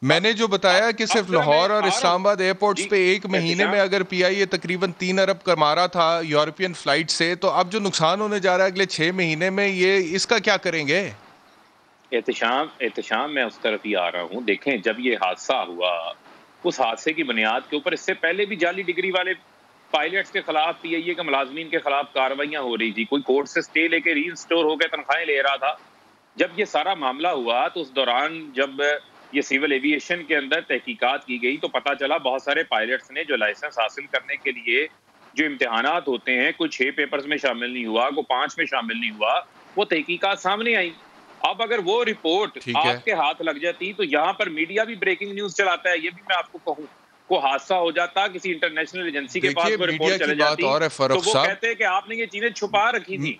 मैंने जो बताया कि सिर्फ लाहौर और इस्लामाबाद एयरपोर्ट्स पे एक महीने में अगर PIA तकरीबन 3 अरब कमा रहा था यूरोपियन फ्लाइट से, तो अब जो नुकसान होने जा रहा है अगले 6 महीने में, ये इसका क्या करेंगे? एहतशाम मैं उस तरफ ही आ रहा हूँ। देखें, जब ये हादसा हुआ, उस हादसे की बुनियाद के ऊपर इससे पहले भी जाली डिग्री वाले पायलट्स के खिलाफ, PIA के मुलाजमीन के खिलाफ कार्रवाइयां हो रही थी। कोई कोर्ट से स्टे लेके रीइंस्टोर होकर तनख्वाहें ले रहा था। जब ये सारा मामला हुआ तो उस दौरान जब ये सिविल एविएशन के अंदर तहकीकात की गई तो पता चला बहुत सारे पायलट्स ने जो लाइसेंस हासिल करने के लिए जो इम्तिहानात होते हैं, कोई 6 पेपर्स में शामिल नहीं हुआ, कोई 5 में शामिल नहीं हुआ, वो तहकीकात सामने आई। अब अगर वो रिपोर्ट आपके हाथ लग जाती तो यहाँ पर मीडिया भी ब्रेकिंग न्यूज चलाता है, ये भी मैं आपको कहूँ, को हादसा हो जाता, किसी इंटरनेशनल एजेंसी के पास वो रिपोर्ट चले जाती, तो वो कहते हैं कि आपने ये चीजें छुपा रखी थी।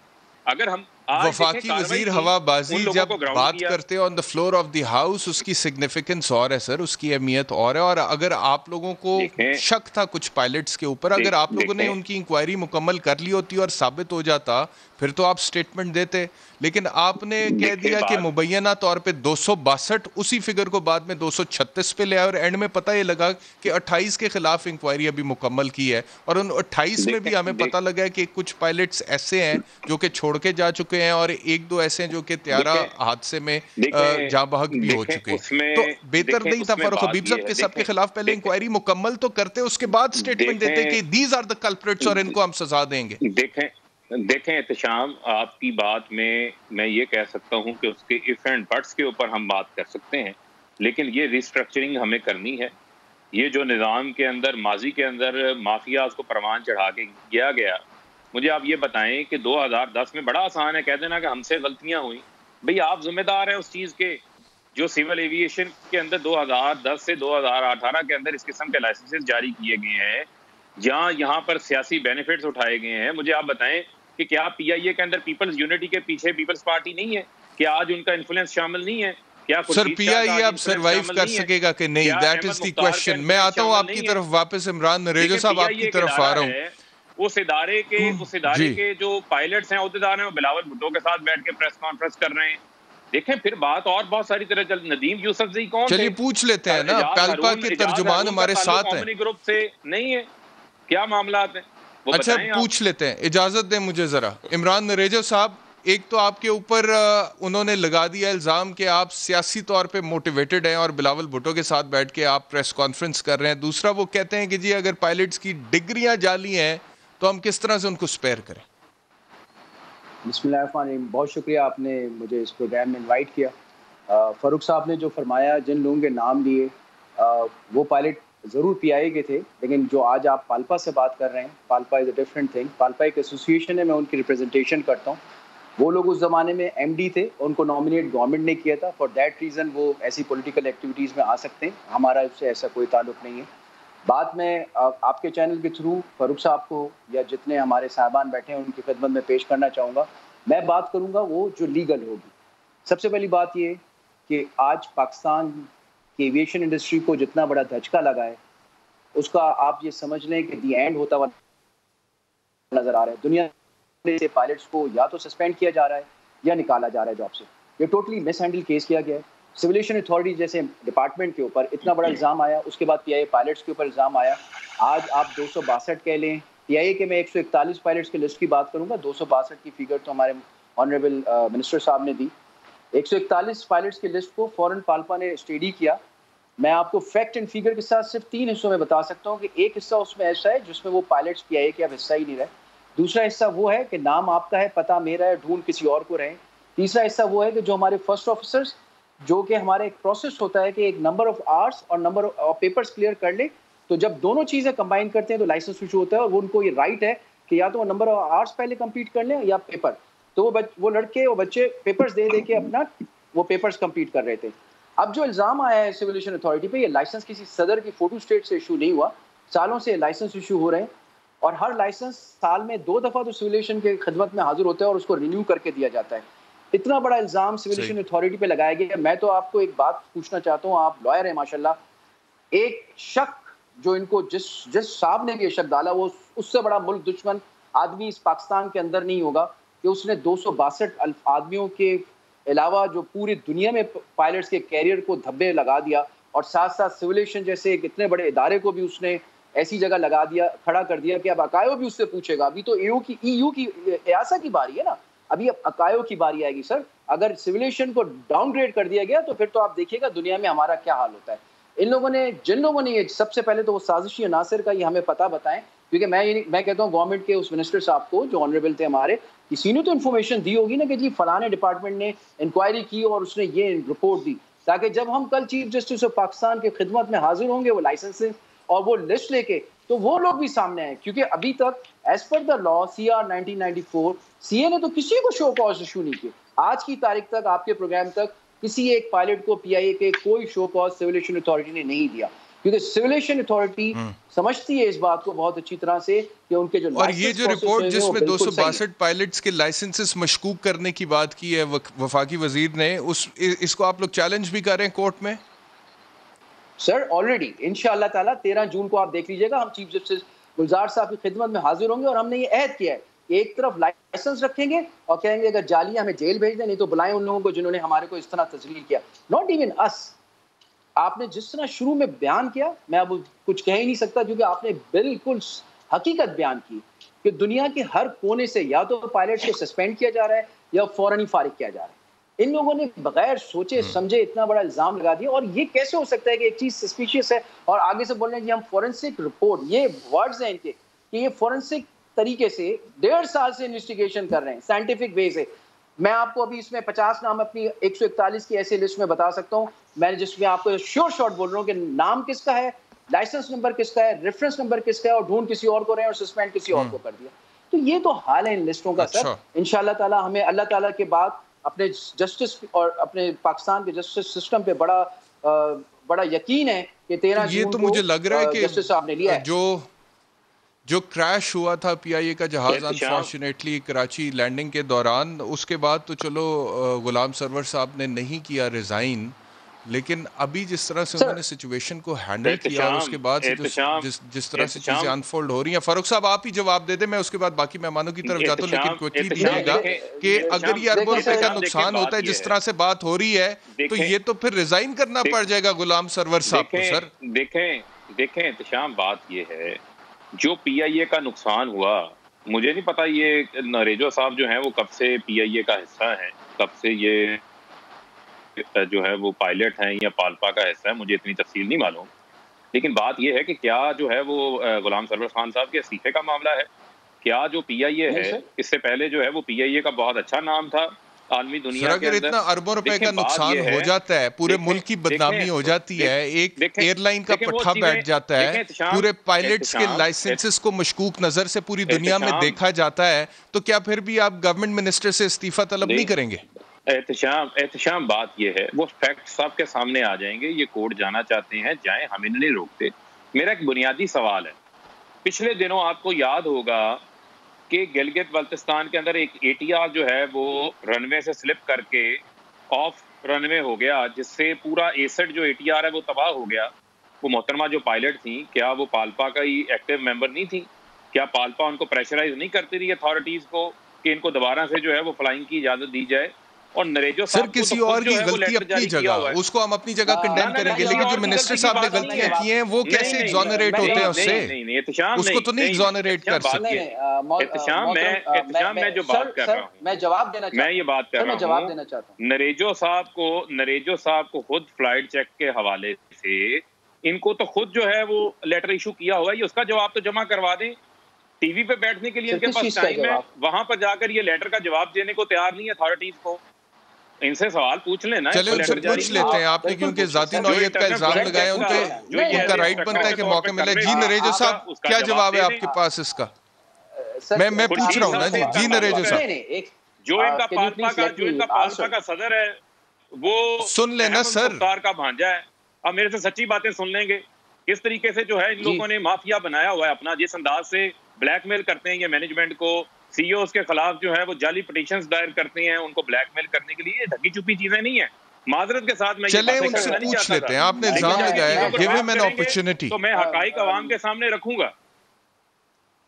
वफाकी वजीर हवाबाजी जब बात करते हैं on the floor of the house, उसकी सिग्निफिकेंस और है सर, उसकी अहमियत और है। और अगर आप लोगों को शक था कुछ पायलट्स के ऊपर, अगर आप लोगों ने उनकी इंक्वायरी मुकम्मल कर ली होती और साबित हो जाता, फिर तो आप स्टेटमेंट देते। लेकिन आपने कह दिया कि मुबैना तौर पे 262, उसी फिगर को बाद में 236 पे ले आए और एंड में पता ये लगा कि 28 के खिलाफ इंक्वायरी अभी मुकम्मल की है। और उन 28 में भी हमें पता लगा है कि कुछ पायलट्स ऐसे हैं जो कि छोड़ के जा चुके हैं और एक दो ऐसे हैं जो कि त्यारा हादसे में जाँ बहक भी हो चुके हैं। तो बेहतर नहीं था फारूक हबीब साहब के सबके खिलाफ पहले इंक्वायरी मुकम्मल तो करते, उसके बाद स्टेटमेंट देते कि दीज आर द कल्प्रिट्स और इनको हम सजा देंगे। देखें एहतशाम, आपकी बात में मैं ये कह सकता हूं कि उसके इफ एंड बट्स के ऊपर हम बात कर सकते हैं, लेकिन ये रिस्ट्रक्चरिंग हमें करनी है। ये जो निज़ाम के अंदर माजी के अंदर माफियाज को परवान चढ़ा के किया गया, मुझे आप ये बताएं कि 2010 में बड़ा आसान है कह देना कि हमसे गलतियां हुई। भाई आप जिम्मेदार हैं उस चीज़ के। जो सिविल एविएशन के अंदर 2010 से 2018 के अंदर इस किस्म के लाइसेंसेस जारी किए गए हैं, जहाँ यहाँ पर सियासी बेनिफिट्स उठाए गए हैं, मुझे आप बताएं कि क्या पीआईए के अंदर पीपल्स यूनिटी के पीछे पीपल्स पार्टी नहीं है? क्या आज उनका इन्फ्लुएंस शामिल नहीं है? क्या सर पीआईए अब सरवाइव कर सकेगा कि नहीं? That is the question. मैं आता हूं आपकी तरफ वापस, इमरान नरेजा साहब आपकी तरफ आ रहा हूं। उस इदारे के जो पायलट्स हैं, अहदेदार हैं, वो बिलावल भुट्टो के साथ बैठ के प्रेस कॉन्फ्रेंस कर रहे हैं। देखें फिर बात और बहुत सारी तरह चल। नदीम यूसुफजई कौन? चलिए पूछ लेते हैं ना, पालपा के तर्जुमान हमारे साथ हैं। ग्रुप से नहीं है, क्या मामला है? अच्छा पूछ लेते हैं, इजाजत दें मुझे जरा। इमरान नरेजा साहब, एक तो आपके ऊपर उन्होंने लगा दिया इल्जाम कि आप सियासी तौर पे मोटिवेटेड हैं और बिलावल भुट्टो के साथ बैठ के आप प्रेस कॉन्फ्रेंस कर रहे हैं। दूसरा वो कहते हैं कि जी अगर पायलट्स की डिग्रियां जाली हैं तो हम किस तरह से उनको स्पेयर करें। बिस्मिल्लाहिर्रहमानिर्रहीम, बहुत शुक्रिया आपने मुझे इस प्रोग्राम में इनवाइट किया। फ़ारूक साहब ने जो फरमाया, जिन लोगों के नाम लिए, वो पायलट ज़रूर पीआईए के थे, लेकिन जो आज आप पालपा से बात कर रहे हैं, Palpa is a different thing. Palpa एक एसोसिएशन है, मैं उनकी रिप्रेजेंटेशन करता हूँ। वो लोग उस ज़माने में एमडी थे, उनको नॉमिनेट गवर्नमेंट ने किया था। फॉर दैट रीज़न वो ऐसी पॉलिटिकल एक्टिविटीज़ में आ सकते हैं, हमारा उससे ऐसा कोई ताल्लुक़ नहीं है। बात में आपके चैनल के थ्रू फ़ारूक साहब को या जितने हमारे साहबान बैठे हैं उनकी खिदमत में पेश करना चाहूँगा। मैं बात करूँगा वो जो लीगल होगी। सबसे पहली बात ये कि आज पाकिस्तान की एविएशन इंडस्ट्री को जितना बड़ा धचका लगा है, उसका आप ये समझ लें कि दी एंड होता हुआ नज़र आ रहा है। दुनिया से पायलट्स को या तो सस्पेंड किया जा रहा है या निकाला जा रहा है जॉब से। ये टोटली मिसहैंडल केस किया गया है। सिविलेशन अथॉरिटी जैसे डिपार्टमेंट के ऊपर इतना बड़ा इल्ज़ाम आया, उसके बाद पीआईए पायलट्स के ऊपर इल्ज़ाम आया। आज आप 262 कह लें, पीआईए के मैं 141 पायलट्स की लिस्ट की बात करूंगा। 262 की फिगर तो हमारे ऑनरेबल मिनिस्टर साहब ने दी। 141 पायलट्स की लिस्ट को फौरन पालपा ने स्टडी किया। मैं आपको फैक्ट एंड फिगर के साथ सिर्फ 3 हिस्सों में बता सकता हूँ कि एक हिस्सा उसमें ऐसा है जिसमें वो पायलट्स पीआईए के अब हिस्सा ही नहीं रहे। दूसरा हिस्सा वो है कि नाम आपका है, पता मेरा है, ढूंढ किसी और को रहे। तीसरा हिस्सा वो है कि जो हमारे फर्स्ट ऑफिसर्स, जो कि हमारे एक प्रोसेस होता है कि एक नंबर ऑफ आवर्स और नंबर ऑफ पेपर्स क्लियर कर ले, तो जब दोनों चीज़ें कंबाइन करते हैं तो लाइसेंस इशू होता है। और वो उनको ये राइट है कि या तो वो नंबर ऑफ आवर्स पहले कंप्लीट कर लें या पेपर। तो वो लड़के वो बच्चे पेपर्स दे के अपना वो पेपर्स कंप्लीट कर रहे थे। अब जो इल्ज़ाम आया है सिविलेशन अथॉरिटी पे, ये लाइसेंस किसी सदर की फोटो स्टेट से इशू नहीं हुआ। सालों से लाइसेंस इशू हो रहे हैं और हर लाइसेंस साल में 2 दफ़ा तो सिविलेशन के खिदमत में हाजिर होता है और उसको रिन्यू करके दिया जाता है। इतना बड़ा इल्ज़ाम सिविलेशन अथॉरिटी पे लगाया गया। मैं तो आपको एक बात पूछना चाहता हूँ, आप लॉयर हैं माशाल्लाह। एक शक जो इनको जिस साहब ने भी ये शक डाला, वो उससे बड़ा मुल्क दुश्मन आदमी इस पाकिस्तान के अंदर नहीं होगा कि उसने 262 आदमियों के अलावा जो पूरी दुनिया में पायलट्स के कैरियर को धब्बे लगा दिया और साथ साथ सिविलेशन जैसे एक इतने बड़े इदारे को भी उसने ऐसी जगह लगा दिया, खड़ा कर दिया कि अब अकायो भी उससे पूछेगा। अभी तो EU की EASA की बारी है ना, अभी अब अकायो की बारी आएगी। सर अगर सिविलेशन को डाउनग्रेड कर दिया गया तो फिर तो आप देखिएगा दुनिया में हमारा क्या हाल होता है। इन लोगों ने, जिन लोगों ने ये, सबसे पहले तो वो साजिशी अनासर का ये हमें पता बताएं, क्योंकि मैं कहता हूँ गवर्नमेंट के उस मिनिस्टर साहब को जो ऑनरेबल थे हमारे, किसी ने तो इन्फॉर्मेशन दी होगी ना कि जी फलाने डिपार्टमेंट ने इंक्वायरी की और उसने ये रिपोर्ट दी, ताकि जब हम कल चीफ जस्टिस ऑफ पाकिस्तान की खिदमत में हाजिर होंगे वो लाइसेंसेस और वो लिस्ट लेके, तो वो लोग भी सामने आए। क्योंकि अभी तक as per the law CR 1994 CA ने तो किसी को शो कॉज इशू नहीं किया। आज की तारीख तक, आपके प्रोग्राम तक, किसी एक पायलट को PIA के कोई शो कॉज सिविलेशन अथॉरिटी ने नहीं दिया। क्योंकि सिविल अथॉरिटी समझती है इस बात को बहुत अच्छी तरह से कि उनके जो और ये जो रिपोर्ट जिसमें 262 पायलट्स के लाइसेंसेस मशकूक करने की बात की है वफाकी वजीर ने, इसको आप लोग चैलेंज भी कर रहे हैं कोर्ट में? सर ऑलरेडी इंशाअल्लाह ताला 13 जून को आप देख लीजिएगा, हम चीफ जस्टिस गुलजार साहब की खिदमत में हाजिर होंगे और हमने ये अहद किया है कि एक तरफ लाइसेंस रखेंगे और कहेंगे अगर जाली हमें जेल भेज दें, नहीं तो बुलाएं उन लोगों को जिन्होंने हमारे को इस तरह तस्लील किया। Not even us. आपने जिस तरह शुरू में बयान किया, मैं अब कुछ कह ही नहीं सकता क्योंकि आपने बिल्कुल हकीकत बयान की कि दुनिया के हर कोने से या तो पायलट को सस्पेंड किया जा रहा है या फौरन ही फारिग किया जा रहा है। इन लोगों ने बगैर सोचे समझे इतना बड़ा इल्जाम लगा दिया। और ये कैसे हो सकता है कि एक चीज सस्पिशियस है और आगे से बोल रहे हैं कि हम फॉरेंसिक रिपोर्ट, ये वर्ड्स हैं इनके कि ये फॉरेंसिक तरीके से 1.5 साल से इन्वेस्टिगेशन कर रहे हैं साइंटिफिक वे से। मैं आपको अभी इसमें 50 नाम अपनी 141 की ऐसी लिस्ट में बता सकता हूँ, मैंने जिसमें आपको श्योर शॉट बोल रहा हूँ कि नाम किसका है, लाइसेंस नंबर किसका है, रेफरेंस नंबर किसका है और ढूंढ किसी और को रहे हैं और सस्पेंड किसी और को कर दिया। तो ये तो हाल है इन लिस्टों का। सर इंशाअल्लाह ताला हमें अल्लाह ताला के बाद अपने जस्टिस और अपने पाकिस्तान के जस्टिस सिस्टम पे बड़ा यकीन है कि 13 जून ये तो मुझे लग रहा है कि जस्टिस साहब ने लिया है। जो क्रैश हुआ था पीआईए का जहाज अनफॉर्चुनेटली कराची लैंडिंग के दौरान, उसके बाद तो चलो गुलाम सरवर साहब ने नहीं किया रिजाइन, लेकिन अभी जिस तरह से उन्होंने सिचुएशन को हैंडल किया और उसके बाद से जिस तरह से चीजें अनफोल्ड हो रही हैं, फारूक साहब आप ही जवाब दे दें, मैं उसके बाद बाकी मेहमानों की तरफ जाता हूँ, लेकिन क्विकली दीजिएगा कि अगर ये अरबों रुपए का नुकसान होता है जिस तरह से बात हो रही है, तो ये तो फिर रिजाइन करना पड़ जाएगा गुलाम सरवर साहब को। सर देखें एहतशाम, बात ये है जो पीआईए का नुकसान हुआ, मुझे नहीं पता ये नरेजो साहब जो हैं वो कब से पीआईए का हिस्सा हैं, कब से ये जो है वो पायलट हैं या पालपा का हिस्सा है, मुझे इतनी तफसील नहीं मालूम। लेकिन बात ये है कि क्या जो है वो गुलाम सरवर खान साहब के इस्तीफे का मामला है, क्या जो पीआईए है इससे पहले जो है वो पीआईए का बहुत अच्छा नाम था आलमी दुनिया के अंदर। इतना अरबों रुपए का नुकसान हो जाता है, पूरे मुल्क की बदनामी हो जाती है, एक एयरलाइन का पट्टा बैठ जाता है, पूरे पायलट्स के लाइसेंसेस को मशकूक नजर से पूरी दुनिया में देखा जाता है, तो क्या फिर भी आप गवर्नमेंट मिनिस्टर से इस्तीफा तलब नहीं करेंगे? एहतशाम, बात ये है वो फैक्ट सबके सामने आ जाएंगे। ये कोर्ट जाना चाहते हैं जाएं, हम इन्हें नहीं रोकते। मेरा एक बुनियादी सवाल है, पिछले दिनों आपको याद होगा कि गिलगित बल्तिस्तान के अंदर एक एटीआर जो है वो रनवे से स्लिप करके ऑफ रनवे हो गया, जिससे पूरा एसेट जो एटीआर है वो तबाह हो गया। वो मोहतरमा जो पायलट थी, क्या वो पालपा का ही एक्टिव मेंबर नहीं थी? क्या पालपा उनको प्रेशराइज नहीं करती रही अथॉरिटीज को कि इनको दोबारा से जो है वो फ्लाइंग की इजाजत दी जाए? और नरेजो सर किसी और की गलती अपनी जगह, उसको हम अपनी जगह कंडेम करेंगे, लेकिन जो मिनिस्टर साहब ने गलतियां की हैं वो कैसे एग्जॉनरेट होते हैं उससे? उसको तो नहीं एग्जॉनरेट कर सकते। एहतशाम, मैं जो बात कर रहा हूँ, मैं जवाब देना चाहता हूँ, मैं ये बात कर रहा हूँ, नरेजो साहब को खुद फ्लाइट चेक के हवाले से इनको तो खुद जो है वो लेटर इशू किया हुआ है, ये उसका जवाब तो जमा करवा दें। टीवी पे बैठने के लिए इनके पास टाइम है, वहां पर जाकर ये लेटर का जवाब देने को तैयार नहीं है अथॉरिटीज को। इनसे सवाल पूछ लेना। चले उनसे पूछ लेते हैं, आपने क्योंकि जाती नौयत का इल्जाम लगाया, उनका राइट बनता है कि मौका मिले। जी नरेजो साहब, क्या जवाब है आपके पास इसका? मैं पूछ रहा हूँ ना जी नरेजो साहब। जो इनका पालपा का सदर है वो सुन लेना सर, का भांजा है। अब मेरे से सच्ची बातें सुन लेंगे, किस तरीके से जो है इन लोगों ने माफिया बनाया हुआ है अपना, जिस अंदाज से ब्लैकमेल करते हैं ये मैनेजमेंट को, सीईओ के खिलाफ जो है वो जाली पिटीशंस दायर करते हैं उनको ब्लैकमेल करने के लिए। ढकी छुपी चीजें नहीं है। माजरत के साथ मैं चले उनसे पूछ लेते हैं, आपने इल्जाम लगाया, गिव हिम एन अपॉर्चुनिटी, तो मैं हकाइक अवाम के सामने रखूंगा।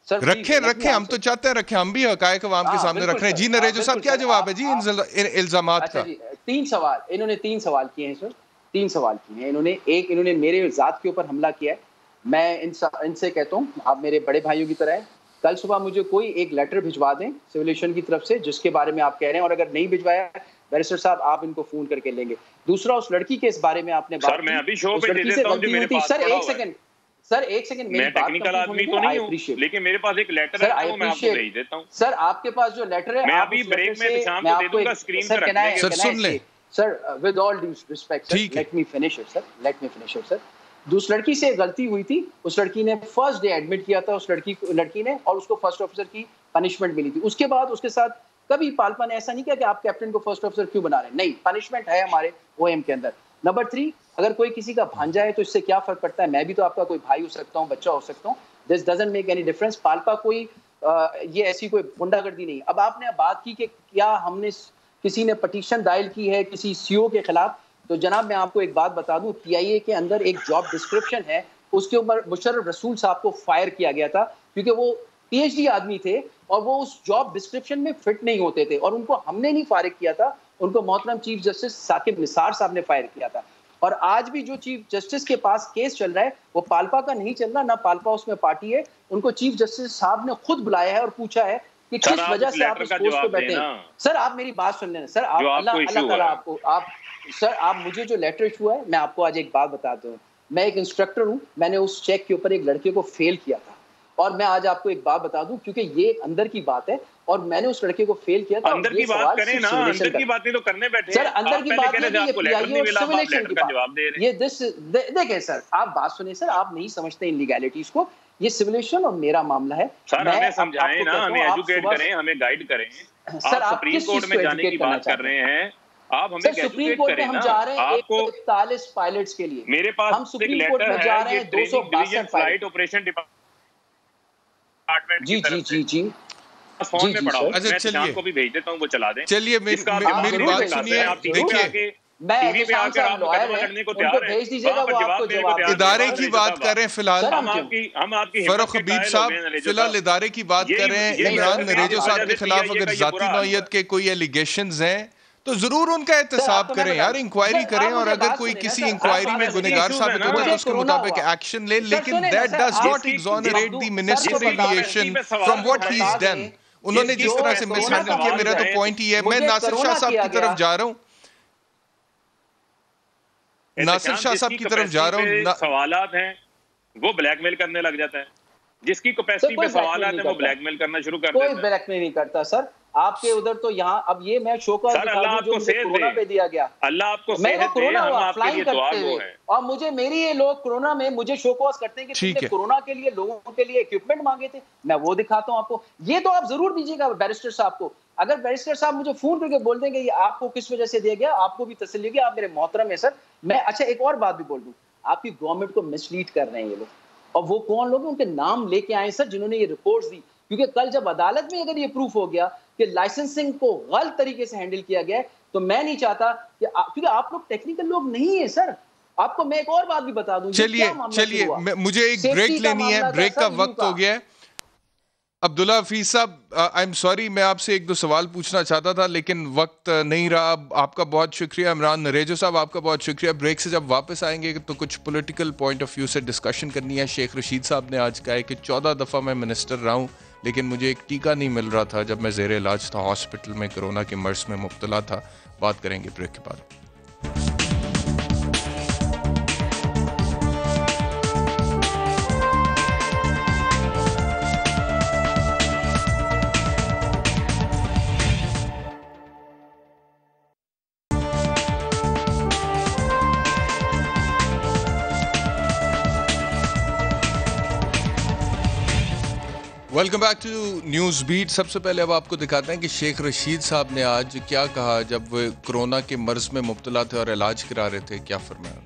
रखें, हम तो चाहते हैं रखें, हम भी हकाइक अवाम के सामने रख रहे हैं। जी नरेजो साहब, क्या जवाब है जी इन इल्जामात का? 3 सवाल इन्होंने 3 सवाल किए हैं सर, 3 सवाल किए हैं इन्होंने। एक, इन्होंने मेरे जात के ऊपर हमला किया है। मैं इनसे कहता हूँ आप मेरे बड़े भाइयों की तरह हैं, कल सुबह मुझे कोई एक लेटर भिजवा दें सिविलेशन की तरफ से जिसके बारे में आप कह रहे हैं, और अगर नहीं भिजवाया बैरिस्टर साहब आप इनको फोन करके लेंगे। दूसरा, उस लड़की के इस बारे में आपने बात की, मैं अभी शो पे दे देता हूं जो मेरे पास। सर एक सेकंड मेरी बात, टेक्निकल आदमी तो नहीं हूं, लेकिन मेरे पास एक लेटर है वो मैं आपको भेज देता हूं। सर आपके पास जो लेटर है मैं अभी ब्रेक में शाम को दे दूंगा, स्क्रीन पे रख लेंगे। सर सुन ले sir, with all due respect, let me finish it sir. उस लड़की से गलती हुई थी, उस लड़की ने फर्स्ट डे एडमिट किया था, उस लड़की ने, और उसको फर्स्ट ऑफिसर की पनिशमेंट मिली थी। उसके बाद उसके साथ कभी पालपा ने ऐसा नहीं किया कि आप कैप्टन को फर्स्ट ऑफिसर क्यों बना रहे हैं, नहीं, पनिशमेंट है हमारे ओएम के अंदर। नंबर 3, अगर कोई किसी का भांजा है तो इससे क्या फर्क पड़ता है? मैं भी तो आपका कोई भाई हो सकता हूँ, बच्चा हो सकता हूँ। This doesn't make any difference. Palpa कोई ये ऐसी कोई गुंडागर्दी नहीं। अब आपने बात की कि क्या हमने किसी ने पटिशन दायर की है किसी सीईओ के खिलाफ, तो जनाब मैं आपको एक बात बता दूं, पीआईए के अंदर एक जॉब डिस्क्रिप्शन है, उसके ऊपर मुशर्रफ रसूल साहब को फायर किया गया था क्योंकि वो पीएचडी आदमी थे और वो उस जॉब डिस्क्रिप्शन में फिट नहीं होते थे, और उनको हमने नहीं फारिग किया था, उनको मोहतरम चीफ जस्टिस साकिब निसार साहब ने फायर किया था। और आज भी जो चीफ जस्टिस के पास केस चल रहा है वो पाल्पा का नहीं चल रहा, ना पाल्पा उसमें पार्टी है। उनको चीफ जस्टिस साहब ने खुद बुलाया है और पूछा है कि किस वजह से आप उस पोस्ट पे बैठे हैं। सर आप मेरी बात सुन लेना सर, आप अल्लाह ताला आपको सर आप मुझे जो लेटर इशू है, मैं आपको आज एक बात बताता हूँ। मैं एक इंस्ट्रक्टर हूँ, मैंने उस चेक के ऊपर एक लड़के को फेल किया था, और मैं आज आपको एक बात बता दूं क्योंकि ये अंदर की बात है, और मैंने उस लड़के को फेल किया था। अंदर की बात करें ना, अंदर की बातें तो करने बैठे सर, अंदर की बात नहीं, ये पीआईए और सिविलेशन की बात। ये देखें सर, आप बात सुनिए सर, आप नहीं समझते इनलीगैलिटीज को। ये सिविलेशन और मेरा मामला है। सर हमें समझाएं ना, हमें एजुकेट करें, हमें गाइड करें। सर आप सुप्रीम कोर्ट में जाने की बात कर रहे हैं, आप हमें सुप्रीम कोर्ट में हम जा रहे हैं 141 पायलट्स के लिए। मेरे पास हम सुप्रीम कोर्ट में जा रहे हैं 262 फ्लाइट ऑपरेशन डिपार्टमेंट जी जी जी जी फोन में पड़ा। अच्छा चलिए, को भी भेज देता हूं, वो चला दें। चलिए मेरी बात सुनिए। देखिए टीवी पे आकर आप मुकदमा करने को तैयार हैं, भेज दीजिएगा, वो आपको जवाब इदारे की बात कर रहे हैं फिलहाल। हम आपकी फरूख हबीब साहब फिलहाल इदारे की बात कर रहे हैं। इमरान नरेजो साहब के खिलाफ अगर जाती नौयत के कोई एलिगेशंस हैं तो जरूर उनका एहतसाब करें यार, इंक्वायरी करें, और अगर कोई किसी इंक्वायरी में गुनहगार साबित होता है तो उसके मुताबिक एक्शन ले, लेकिन that does not exonerate the minister aviation from what he is done. उन्होंने जिस तरह से मिसहैंडल किया, मेरा तो पॉइंट ही है। मैं नासिर शाह साहब की तरफ जा रहा हूं, नासिर शाह साहब की तरफ जा रहा हूं। सवालात हैं वो ब्लैकमेल करने लग जाता है, जिसकी कैपेसिटी पे सवालात है वो ब्लैकमेल करना शुरू कर देता है। कोई ब्लैकमेल नहीं करता सर, आपके उधर तो यहाँ अब ये मैं शो का कोरोना पे दिया गया, अल्लाह आपको मैं कोरोना हुआ आपके फ्लाइंग लिए करते हुए, और मुझे मेरी ये लोग कोरोना में मुझे शो कॉज करते हैं कि तुमने कोरोना के लिए लोगों के लिए इक्विपमेंट मांगे थे, मैं वो दिखाता हूँ आपको। ये तो आप जरूर दीजिएगा बैरिस्टर साहब को। अगर बैरिस्टर साहब मुझे फोन करके बोल देंगे ये आपको किस वजह से दिया गया, आपको भी तसल्ली होगी, आप मेरे मोहतरम है सर। मैं अच्छा एक और बात भी बोल दूं, आपकी गवर्नमेंट को मिसलीड कर रहे हैं ये लोग, और वो कौन लोग उनके नाम लेके आए सर जिन्होंने ये रिपोर्ट्स दी, क्योंकि कल जब अदालत में अगर ये प्रूफ हो गया कि लाइसेंसिंग को गलत तरीके से हैंडल किया गया है, तो मैं नहीं चाहता कि क्योंकि आप लोग टेक्निकल लोग नहीं है सर। आपको मैं एक और बात भी बता दूं, चलिए मुझे एक ब्रेक लेनी है, ब्रेक का वक्त हो गया है। अब्दुल्ला हफीज साहब, आई एम सॉरी, मैं आपसे एक दो सवाल पूछना चाहता था लेकिन वक्त नहीं रहा। आपका बहुत शुक्रिया। इमरान नरेजो साहब आपका बहुत शुक्रिया। ब्रेक से जब वापस आएंगे तो कुछ पॉलिटिकल पॉइंट ऑफ व्यू से डिस्कशन करनी है। शेख रशीद साहब ने आज कहा है कि 14 दफ़ा मैं मिनिस्टर रहा हूँ लेकिन मुझे एक टीका नहीं मिल रहा था जब मैं ज़ेर इलाज था हॉस्पिटल में, कोरोना के मर्ज में मुब्तला था। बात करेंगे ब्रेक के बाद। Welcome back to news beat. सबसे पहले अब आपको दिखाते हैं कि शेख रशीद साहब ने आज क्या कहा जब वो कोरोना के मर्ज में मुब्तला थे और इलाज करा रहे थे। क्या फरमाया?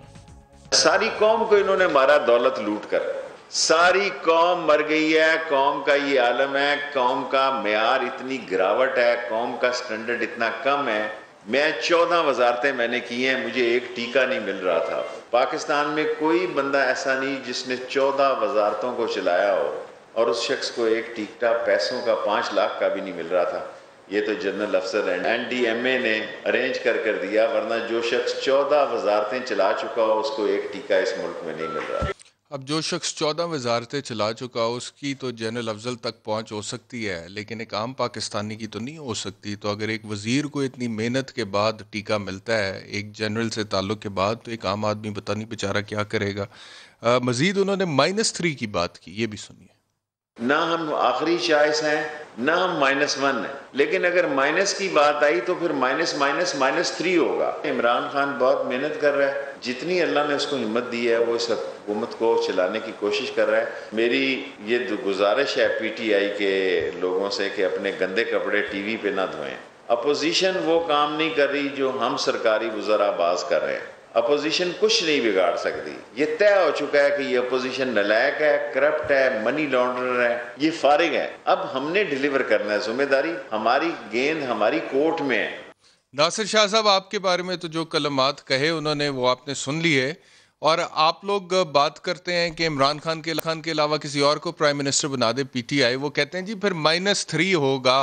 सारी कौम को इन्होंने मारा दौलत लूट कर, सारी कौम मर गई है। कौम का ये आलम है, कौम का मेयार इतनी गिरावट है, कौम का स्टैंडर्ड इतना कम है। मैं 14 वजारतें मैंने की हैं, मुझे एक टीका नहीं मिल रहा था। पाकिस्तान में कोई बंदा ऐसा नहीं जिसने 14 वजारतों को चलाया हो और उस शख्स को एक टीका पैसों का 5 लाख का भी नहीं मिल रहा था। ये तो जनरल अफसर NDMA ने अरेंज कर दिया, वरना जो शख्स 14 वजारतें चला चुका हो उसको एक टीका इस मुल्क में नहीं मिल रहा। अब जो शख्स 14 वजारतें चला चुका हो उसकी तो जनरल अफजल तक पहुंच हो सकती है, लेकिन एक आम पाकिस्तानी की तो नहीं हो सकती। तो अगर एक वजीर को इतनी मेहनत के बाद टीका मिलता है, एक जनरल से ताल्लुक़ के बाद, तो एक आम आदमी पता नहीं बेचारा क्या करेगा। मजीद उन्होंने -3 की बात की, ये भी सुनिए। ना हम आखिरी चॉइस हैं, ना हम -1 हैं, लेकिन अगर माइनस की बात आई तो फिर -3 होगा। इमरान खान बहुत मेहनत कर रहा है, जितनी अल्लाह ने उसको हिम्मत दी है वो इस हुकूमत को चलाने की कोशिश कर रहा है। मेरी ये गुजारिश है PTI के लोगों से कि अपने गंदे कपड़े TV पे ना धोएं। अपोजिशन वो काम नहीं कर रही जो हम सरकारी वज़राबाज कर रहे हैं। अपोजिशन कुछ नहीं बिगाड़ सकती। ये तय हो चुका है कि ये अपोजिशन नालायक है, करप्ट है, मनी लॉन्ड्रर है, ये फारिग है। अब हमने डिलीवर करना है, जिम्मेदारी हमारी, गेंद हमारी कोर्ट में है। नासिर शाह साहब, आपके बारे में तो जो कलमात कहे उन्होंने वो आपने सुन लिए, और आप लोग बात करते हैं कि इमरान खान के अलावा किसी और को प्राइम मिनिस्टर बना दे पीटीआई। वो कहते हैं जी फिर -3 होगा,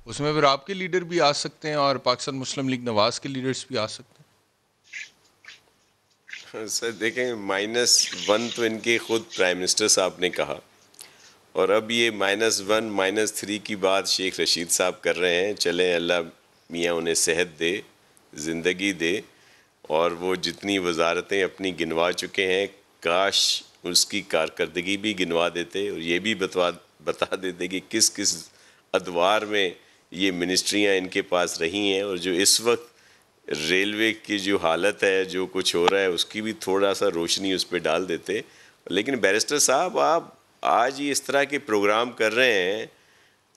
उसमें फिर आपके लीडर भी आ सकते हैं और पाकिस्तान मुस्लिम लीग नवाज के लीडर्स भी आ सकते हैं। सर देखें, -1 तो इनके खुद प्राइम मिनिस्टर साहब ने कहा, और अब ये -1 -3 की बात शेख रशीद साहब कर रहे हैं। चलें, अल्लाह मियाँ उन्हें सेहत दे, ज़िंदगी दे, और वो जितनी वजारतें अपनी गिनवा चुके हैं, काश उसकी कारकर्दगी भी गिनवा देते और ये भी बता देते कि किस किस अदवार में ये मिनिस्ट्रियाँ इनके पास रही हैं, और जो इस वक्त रेलवे की जो हालत है, जो कुछ हो रहा है, उसकी भी थोड़ा सा रोशनी उस पर डाल देते। लेकिन बैरिस्टर साहब, आप आज ही इस तरह के प्रोग्राम कर रहे हैं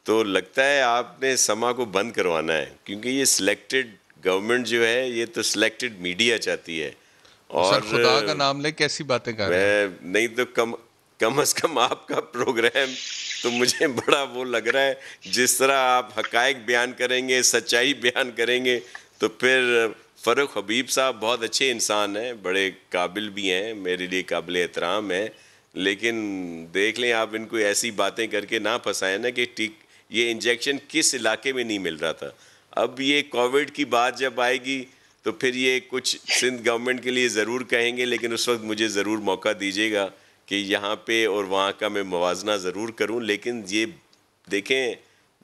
तो लगता है आपने समा को बंद करवाना है, क्योंकि ये सिलेक्टेड गवर्नमेंट जो है, ये तो सिलेक्टेड मीडिया चाहती है। और खुदा का नाम ले कैसी बातें कर रहे हैं? नहीं तो कम से कम आपका प्रोग्राम तो मुझे बड़ा वो लग रहा है, जिस तरह आप हकायक बयान करेंगे, सच्चाई बयान करेंगे, तो फिर फ़ारूक हबीब साहब बहुत अच्छे इंसान हैं, बड़े काबिल भी हैं, मेरे लिए काबिल एहतराम है, लेकिन देख लें आप इनको ऐसी बातें करके ना फंसाएं ना कि ये इंजेक्शन किस इलाके में नहीं मिल रहा था। अब ये कोविड की बात जब आएगी तो फिर ये कुछ सिंध गवर्नमेंट के लिए ज़रूर कहेंगे, लेकिन उस वक्त मुझे ज़रूर मौका दीजिएगा कि यहाँ पे और वहाँ का मैं मुवाजना ज़रूर करूँ। लेकिन ये देखें,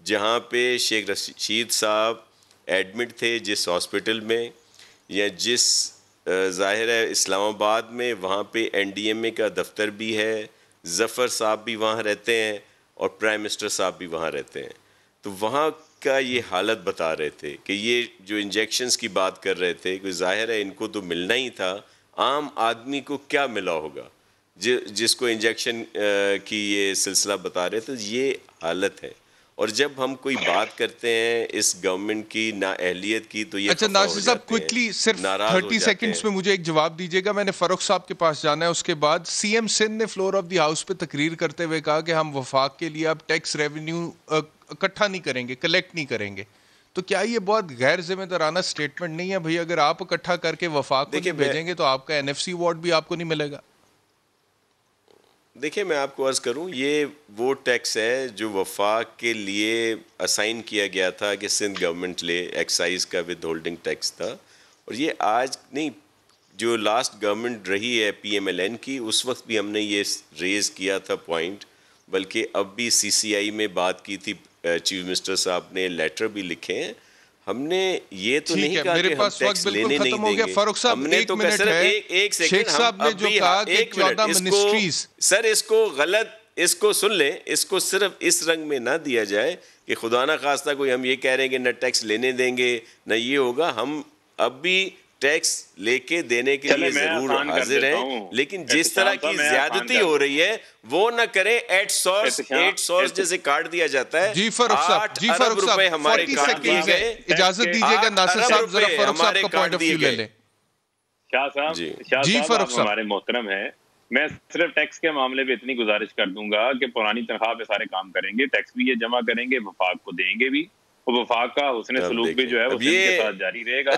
जहाँ पे शेख रशीद साहब एडमिट थे जिस हॉस्पिटल में, या जिस ज़ाहिर है इस्लामाबाद में, वहाँ पे NDMA का दफ्तर भी है, ज़फ़र साहब भी वहाँ रहते हैं और प्राइम मिनिस्टर साहब भी वहाँ रहते हैं, तो वहाँ का ये हालत बता रहे थे कि ये जो इंजेक्शन्स की बात कर रहे थे कि ज़ाहिर है इनको तो मिलना ही था, आम आदमी को क्या मिला होगा जिसको इंजेक्शन की ये सिलसिला बता रहे थे। ये हालत है, और जब हम कोई बात करते हैं इस गवर्नमेंट की नाअहलियत की, तो ये अच्छा नासिर साहब, क्विकली सिर्फ 30 सेकंड्स में मुझे एक जवाब दीजिएगा। मैंने फ़ारूक साहब के पास जाना है, उसके बाद CM सिंध ने फ्लोर ऑफ द हाउस पे तकरीर करते हुए कहा कि हम वफाक के लिए अब टैक्स रेवेन्यू इकट्ठा नहीं करेंगे, कलेक्ट नहीं करेंगे। तो क्या ये बहुत गैर जिम्मेदाराना स्टेटमेंट नहीं है भाई? अगर आप इकट्ठा करके वफाक को नहीं भेजेंगे तो आपका NFC अवार्ड भी आपको नहीं मिलेगा। देखिए, मैं आपको अर्ज़ करूं, ये वो टैक्स है जो वफाक के लिए असाइन किया गया था कि सिंध गवर्नमेंट ले, एक्साइज का विद होल्डिंग टैक्स था, और ये आज नहीं, जो लास्ट गवर्नमेंट रही है PMLN की, उस वक्त भी हमने ये रेज़ किया था पॉइंट, बल्कि अब भी CCI में बात की थी, चीफ मिनिस्टर साहब ने लेटर भी लिखे हैं। हमने ये तो नहीं कहा कि हम टैक्स लेने नहीं देंगे। फारूक साहब, हमने तो एक शेख साहब ने जो कहा कि 14 मिनिस्ट्रीज, सर इसको गलत, इसको सुन लें, इसको सिर्फ इस रंग में ना दिया जाए कि खुदा ना खास्ता कोई हम ये कह रहे हैं कि न टैक्स लेने देंगे न ये होगा। हम अब भी टैक्स लेके देने के लिए जरूर हाजिर हैं, लेकिन जिस तरह की ज्यादती हो रही है वो न करें। 8 सोर्स जैसे काट दिया जाता है। जी फारूक साहब, जी फारूक साहब, हमारे काट दिए गए। इजाजत दीजिएगा नासिर साहब, जरा फारूक साहब का पॉइंट ऑफ व्यू ले लें। शाह साहब, जी फारूक साहब हमारे मोहतरम है। मैं सिर्फ टैक्स के मामले में इतनी गुजारिश कर दूंगा कि पुरानी तनख्वाह पे सारे काम करेंगे, टैक्स भी ये जमा करेंगे, वफाक को देंगे भी, और वफाक का हुस्न सलूक भी जो है वो सिंध के साथ जारी रहेगा।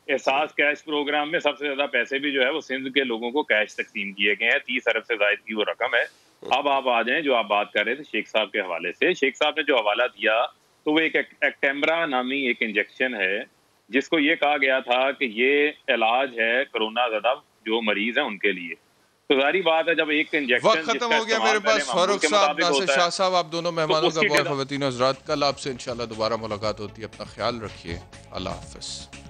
एहसास कैश प्रोग्राम में सबसे ज्यादा पैसे भी जो है वो सिंध के लोगों को कैश तकसीम किए गए हैं, 30 अरब से ज्यादा की वो रकम है। अब आप आ जाएं जो आप बात कर रहे थे शेख साहब के हवाले से। शेख साहब ने जो हवाला दिया तो वो एक एक्टेम्बरा नामी एक इंजेक्शन है जिसको ये कहा गया था कि ये इलाज है कोरोना ज़दा जो मरीज है उनके लिए। तो जारी बात है जब एक इंजेक्शन वक्त खत्म हो गया मेरे पास। फारूक साहब, नासिर शाह साहब, आप दोनों मेहमानों का बहुत खवातीन हज़रात, कल आपसे इंशाल्लाह दोबारा मुलाकात होती है। अपना ख्याल रखिए, अल्लाह हाफ़िज़।